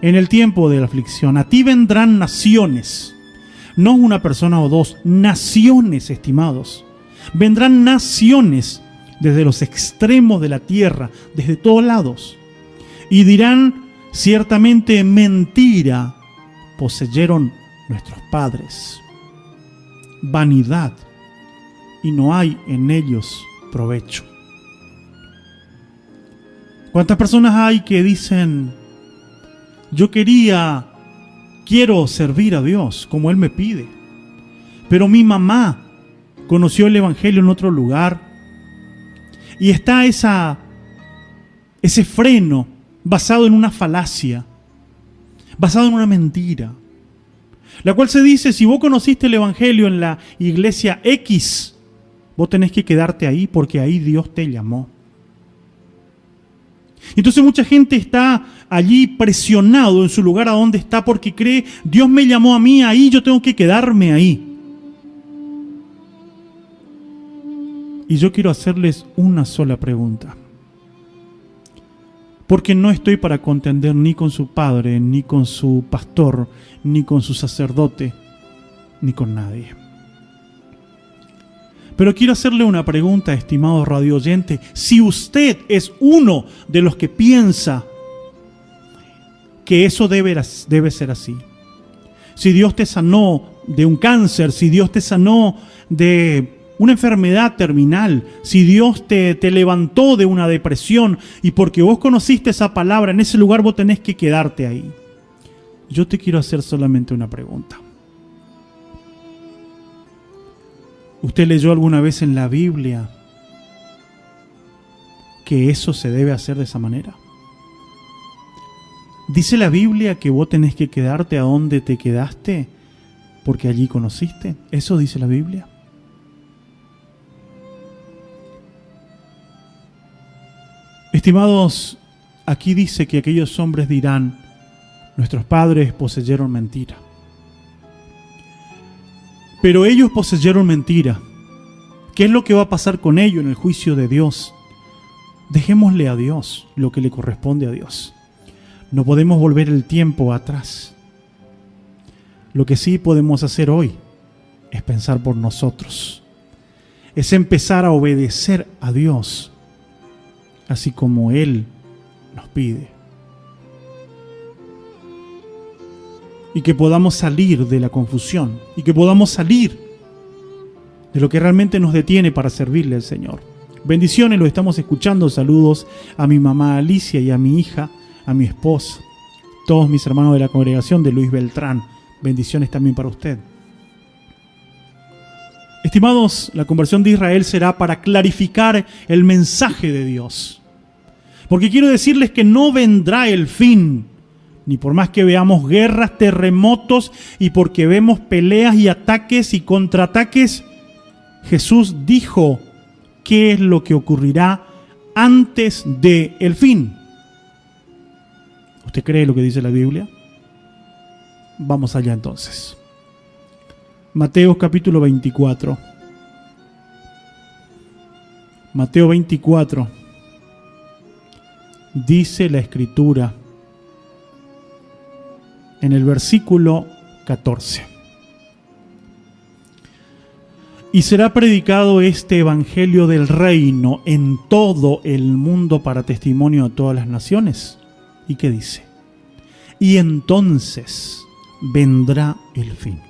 en el tiempo de la aflicción, a ti vendrán naciones, no una persona o dos, naciones, estimados. Vendrán naciones desde los extremos de la tierra, desde todos lados, y dirán, ciertamente mentira poseyeron nuestros padres, vanidad, y no hay en ellos provecho. ¿Cuántas personas hay que dicen, yo quiero servir a Dios como Él me pide, pero mi mamá conoció el Evangelio en otro lugar, y está ese freno basado en una falacia, basado en una mentira, la cual se dice, si vos conociste el Evangelio en la iglesia X, vos tenés que quedarte ahí porque ahí Dios te llamó. Entonces mucha gente está allí presionado en su lugar a donde está porque cree, Dios me llamó a mí ahí, yo tengo que quedarme ahí. Y yo quiero hacerles una sola pregunta. Porque no estoy para contender ni con su padre, ni con su pastor, ni con su sacerdote, ni con nadie. Pero quiero hacerle una pregunta, estimado radio oyente. Si usted es uno de los que piensa que eso debe ser así, si Dios te sanó de un cáncer, si Dios te sanó de una enfermedad terminal, si Dios te levantó de una depresión y porque vos conociste esa palabra, en ese lugar vos tenés que quedarte ahí. Yo te quiero hacer solamente una pregunta. ¿Usted leyó alguna vez en la Biblia que eso se debe hacer de esa manera? ¿Dice la Biblia que vos tenés que quedarte a donde te quedaste porque allí conociste? ¿Eso dice la Biblia? Estimados, aquí dice que aquellos hombres dirán, nuestros padres poseyeron mentira. Pero ellos poseyeron mentira. ¿Qué es lo que va a pasar con ellos en el juicio de Dios? Dejémosle a Dios lo que le corresponde a Dios. No podemos volver el tiempo atrás. Lo que sí podemos hacer hoy es pensar por nosotros. Es empezar a obedecer a Dios, así como Él nos pide. Y que podamos salir de la confusión. Y que podamos salir de lo que realmente nos detiene para servirle al Señor. Bendiciones, lo estamos escuchando. Saludos a mi mamá Alicia y a mi hija, a mi esposa. Todos mis hermanos de la congregación de Luis Beltrán. Bendiciones también para usted. Estimados, la conversión de Israel será para clarificar el mensaje de Dios. Porque quiero decirles que no vendrá el fin, ni por más que veamos guerras, terremotos y porque vemos peleas y ataques y contraataques. Jesús dijo qué es lo que ocurrirá antes del fin. ¿Usted cree lo que dice la Biblia? Vamos allá entonces. Mateo capítulo 24. Mateo 24. Dice la Escritura en el versículo 14. Y será predicado este evangelio del reino en todo el mundo para testimonio a todas las naciones. ¿Y qué dice? Y entonces vendrá el fin.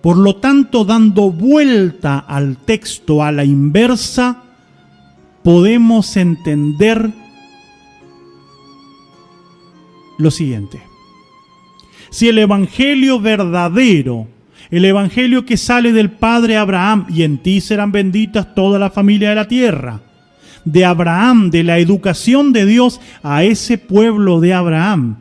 Por lo tanto, dando vuelta al texto a la inversa, podemos entender lo siguiente. Si el evangelio verdadero, el evangelio que sale del Padre Abraham, y en ti serán benditas toda la familia de la tierra, de Abraham, de la educación de Dios a ese pueblo de Abraham,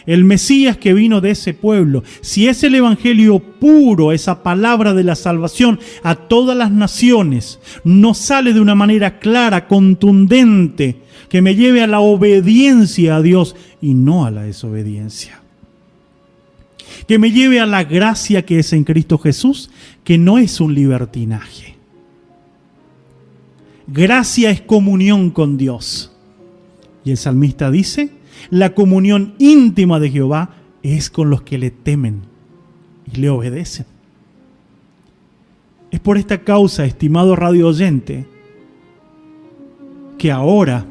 el Mesías que vino de ese pueblo, si es el evangelio puro, esa palabra de la salvación a todas las naciones, no sale de una manera clara, contundente, que me lleve a la obediencia a Dios y no a la desobediencia, que me lleve a la gracia que es en Cristo Jesús, que no es un libertinaje. Gracia es comunión con Dios. Y el salmista dice, la comunión íntima de Jehová es con los que le temen y le obedecen. Es por esta causa, estimado radio oyente, que ahora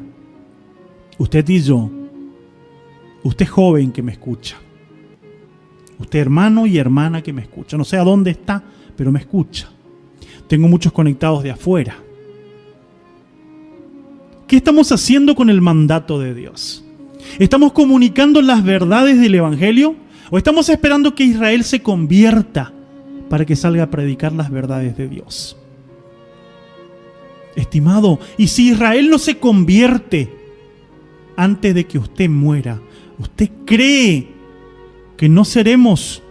usted y yo, usted joven que me escucha, usted hermano y hermana que me escucha, no sé a dónde está, pero me escucha. Tengo muchos conectados de afuera. ¿Qué estamos haciendo con el mandato de Dios? ¿Estamos comunicando las verdades del evangelio? ¿O estamos esperando que Israel se convierta para que salga a predicar las verdades de Dios? Estimado, ¿y si Israel no se convierte antes de que usted muera? ¿Usted cree que no seremos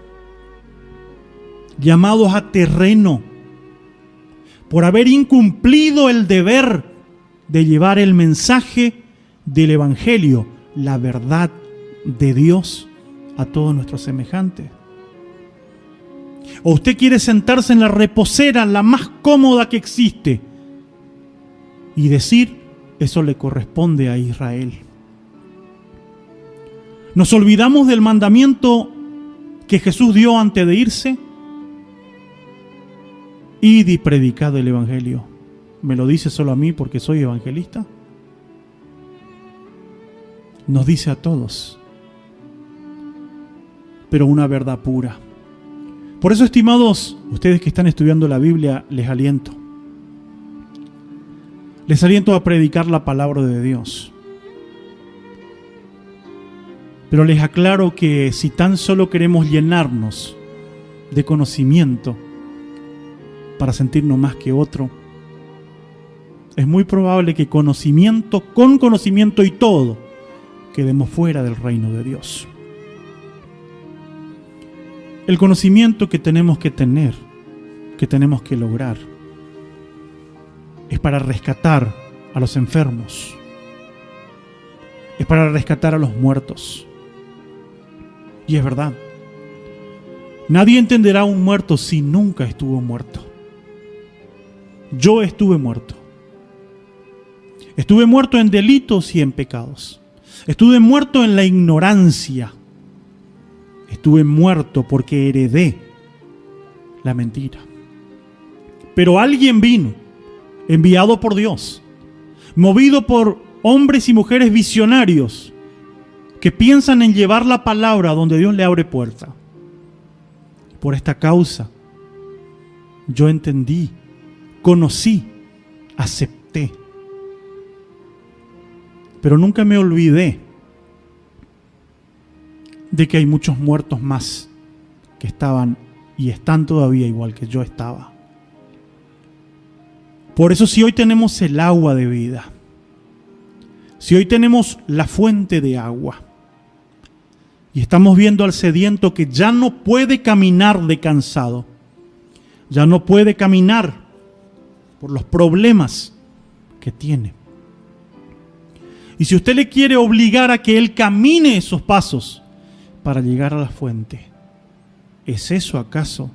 llamados a terreno por haber incumplido el deber de llevar el mensaje del evangelio, la verdad de Dios, a todos nuestros semejantes? ¿O usted quiere sentarse en la reposera, la más cómoda que existe, y decir, eso le corresponde a Israel? ¿Nos olvidamos del mandamiento que Jesús dio antes de irse? Id y predicad el evangelio. ¿Me lo dice solo a mí porque soy evangelista? Nos dice a todos, pero una verdad pura. Por eso, estimados, ustedes que están estudiando la Biblia, les aliento a predicar la palabra de Dios. Pero les aclaro que si tan solo queremos llenarnos de conocimiento para sentirnos más que otro, es muy probable que con conocimiento y todo, quedemos fuera del reino de Dios. El conocimiento que tenemos que tener, que tenemos que lograr, es para rescatar a los enfermos, es para rescatar a los muertos. Y es verdad, nadie entenderá a un muerto si nunca estuvo muerto. Yo estuve muerto. Estuve muerto en delitos y en pecados. Estuve muerto en la ignorancia. Estuve muerto porque heredé la mentira. Pero alguien vino, enviado por Dios, movido por hombres y mujeres visionarios que piensan en llevar la palabra donde Dios le abre puerta. Por esta causa, yo entendí, conocí, acepté. Pero nunca me olvidé de que hay muchos muertos más que estaban y están todavía igual que yo estaba. Por eso, si hoy tenemos el agua de vida, si hoy tenemos la fuente de agua y estamos viendo al sediento que ya no puede caminar de cansado, ya no puede caminar por los problemas que tiene, y si usted le quiere obligar a que él camine esos pasos para llegar a la fuente, ¿Es eso acaso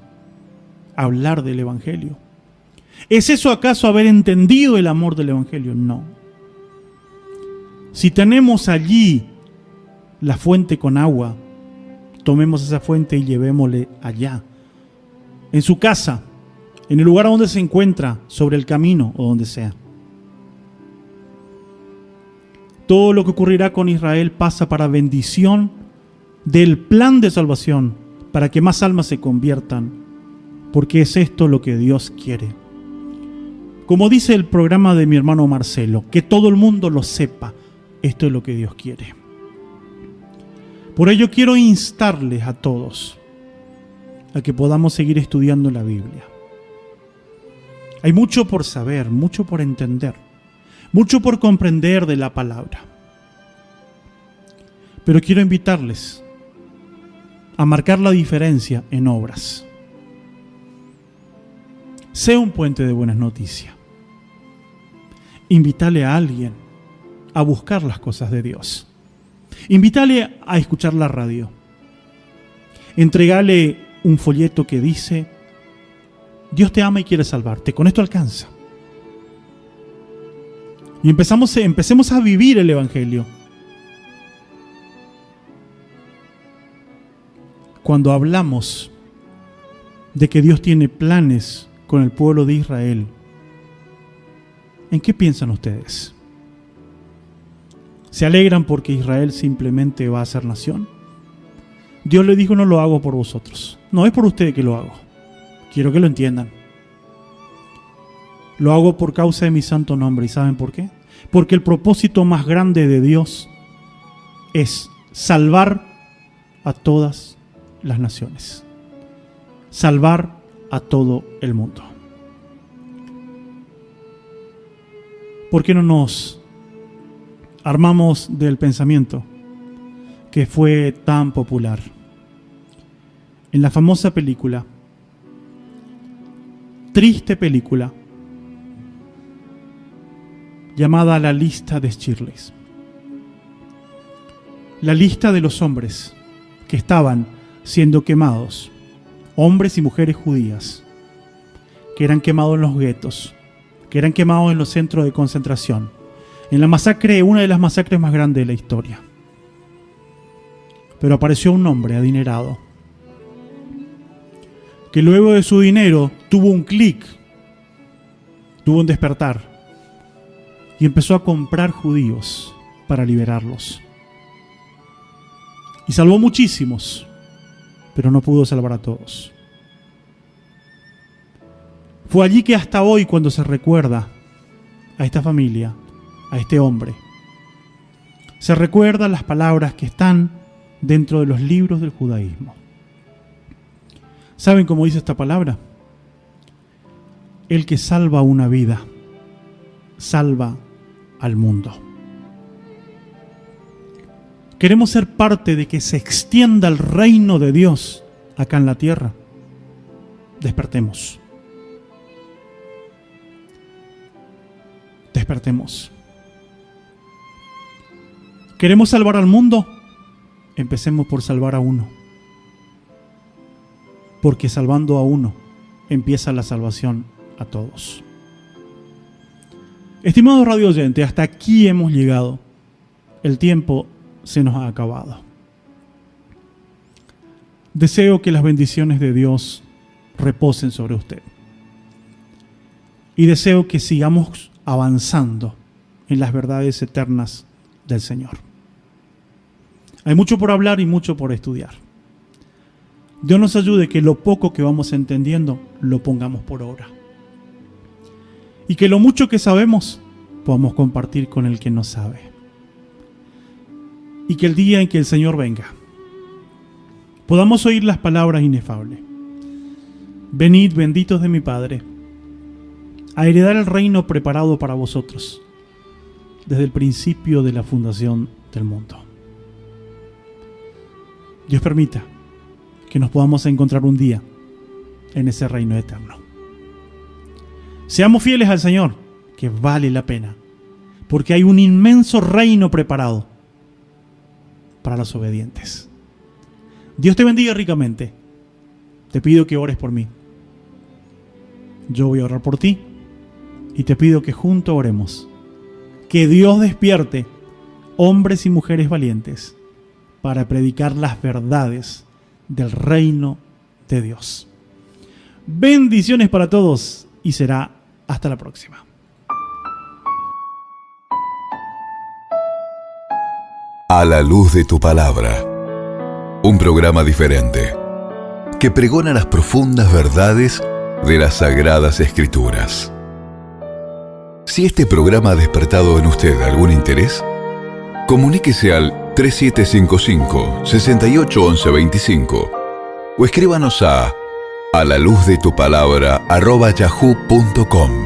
hablar del Evangelio? ¿Es eso acaso haber entendido el amor del Evangelio? No. Si tenemos allí la fuente con agua, tomemos esa fuente y llevémosle allá, en su casa, en el lugar donde se encuentra, sobre el camino o donde sea. Todo lo que ocurrirá con Israel pasa para bendición del plan de salvación, para que más almas se conviertan, porque es esto lo que Dios quiere. Como dice el programa de mi hermano Marcelo, que todo el mundo lo sepa, esto es lo que Dios quiere. Por ello quiero instarles a todos a que podamos seguir estudiando la Biblia. Hay mucho por saber, mucho por entender, mucho por comprender de la palabra. Pero quiero invitarles a marcar la diferencia en obras. Sé un puente de buenas noticias. Invítale a alguien a buscar las cosas de Dios. Invítale a escuchar la radio. Entregale un folleto que dice: Dios te ama y quiere salvarte. Con esto alcanza. Y empecemos a vivir el Evangelio. Cuando hablamos de que Dios tiene planes con el pueblo de Israel, ¿en qué piensan ustedes? ¿Se alegran porque Israel simplemente va a ser nación? Dios le dijo: no lo hago por vosotros. No es por ustedes que lo hago. Quiero que lo entiendan. Lo hago por causa de mi santo nombre. ¿Y saben por qué? Porque el propósito más grande de Dios es salvar a todas las naciones. Salvar a todo el mundo. ¿Por qué no nos armamos del pensamiento que fue tan popular? En la famosa película, triste película, llamada La lista de Schindler. La lista de los hombres que estaban siendo quemados, hombres y mujeres judías, que eran quemados en los guetos, que eran quemados en los centros de concentración, en la masacre, una de las masacres más grandes de la historia. Pero apareció un hombre adinerado, que luego de su dinero tuvo un clic, tuvo un despertar, y empezó a comprar judíos para liberarlos. Y salvó muchísimos, pero no pudo salvar a todos. Fue allí que hasta hoy, cuando se recuerda a esta familia, a este hombre, se recuerdan las palabras que están dentro de los libros del judaísmo. ¿Saben cómo dice esta palabra? El que salva una vida, salva al mundo. Queremos ser parte de que se extienda el reino de Dios acá en la tierra. Despertemos. Despertemos. ¿Queremos salvar al mundo? Empecemos por salvar a uno. Porque salvando a uno, empieza la salvación a todos. Estimados radio oyentes, hasta aquí hemos llegado. El tiempo se nos ha acabado. Deseo que las bendiciones de Dios reposen sobre usted. Y deseo que sigamos avanzando en las verdades eternas del Señor. Hay mucho por hablar y mucho por estudiar. Dios nos ayude que lo poco que vamos entendiendo lo pongamos por obra. Y que lo mucho que sabemos podamos compartir con el que no sabe. Y que el día en que el Señor venga, podamos oír las palabras inefables: venid, benditos de mi Padre, a heredar el reino preparado para vosotros desde el principio de la fundación del mundo. Dios permita que nos podamos encontrar un día en ese reino eterno. Seamos fieles al Señor, que vale la pena, porque hay un inmenso reino preparado para los obedientes. Dios te bendiga ricamente. te pido que ores por mí. Yo voy a orar por ti y te pido que juntos oremos. Que Dios despierte hombres y mujeres valientes para predicar las verdades del reino de Dios. Bendiciones para todos y será hasta la próxima. A la luz de tu palabra. Un programa diferente que pregona las profundas verdades de las Sagradas Escrituras. Si este programa ha despertado en usted algún interés, comuníquese al 3755-681125 o escríbanos a laluzdetupalabra@yahoo.com.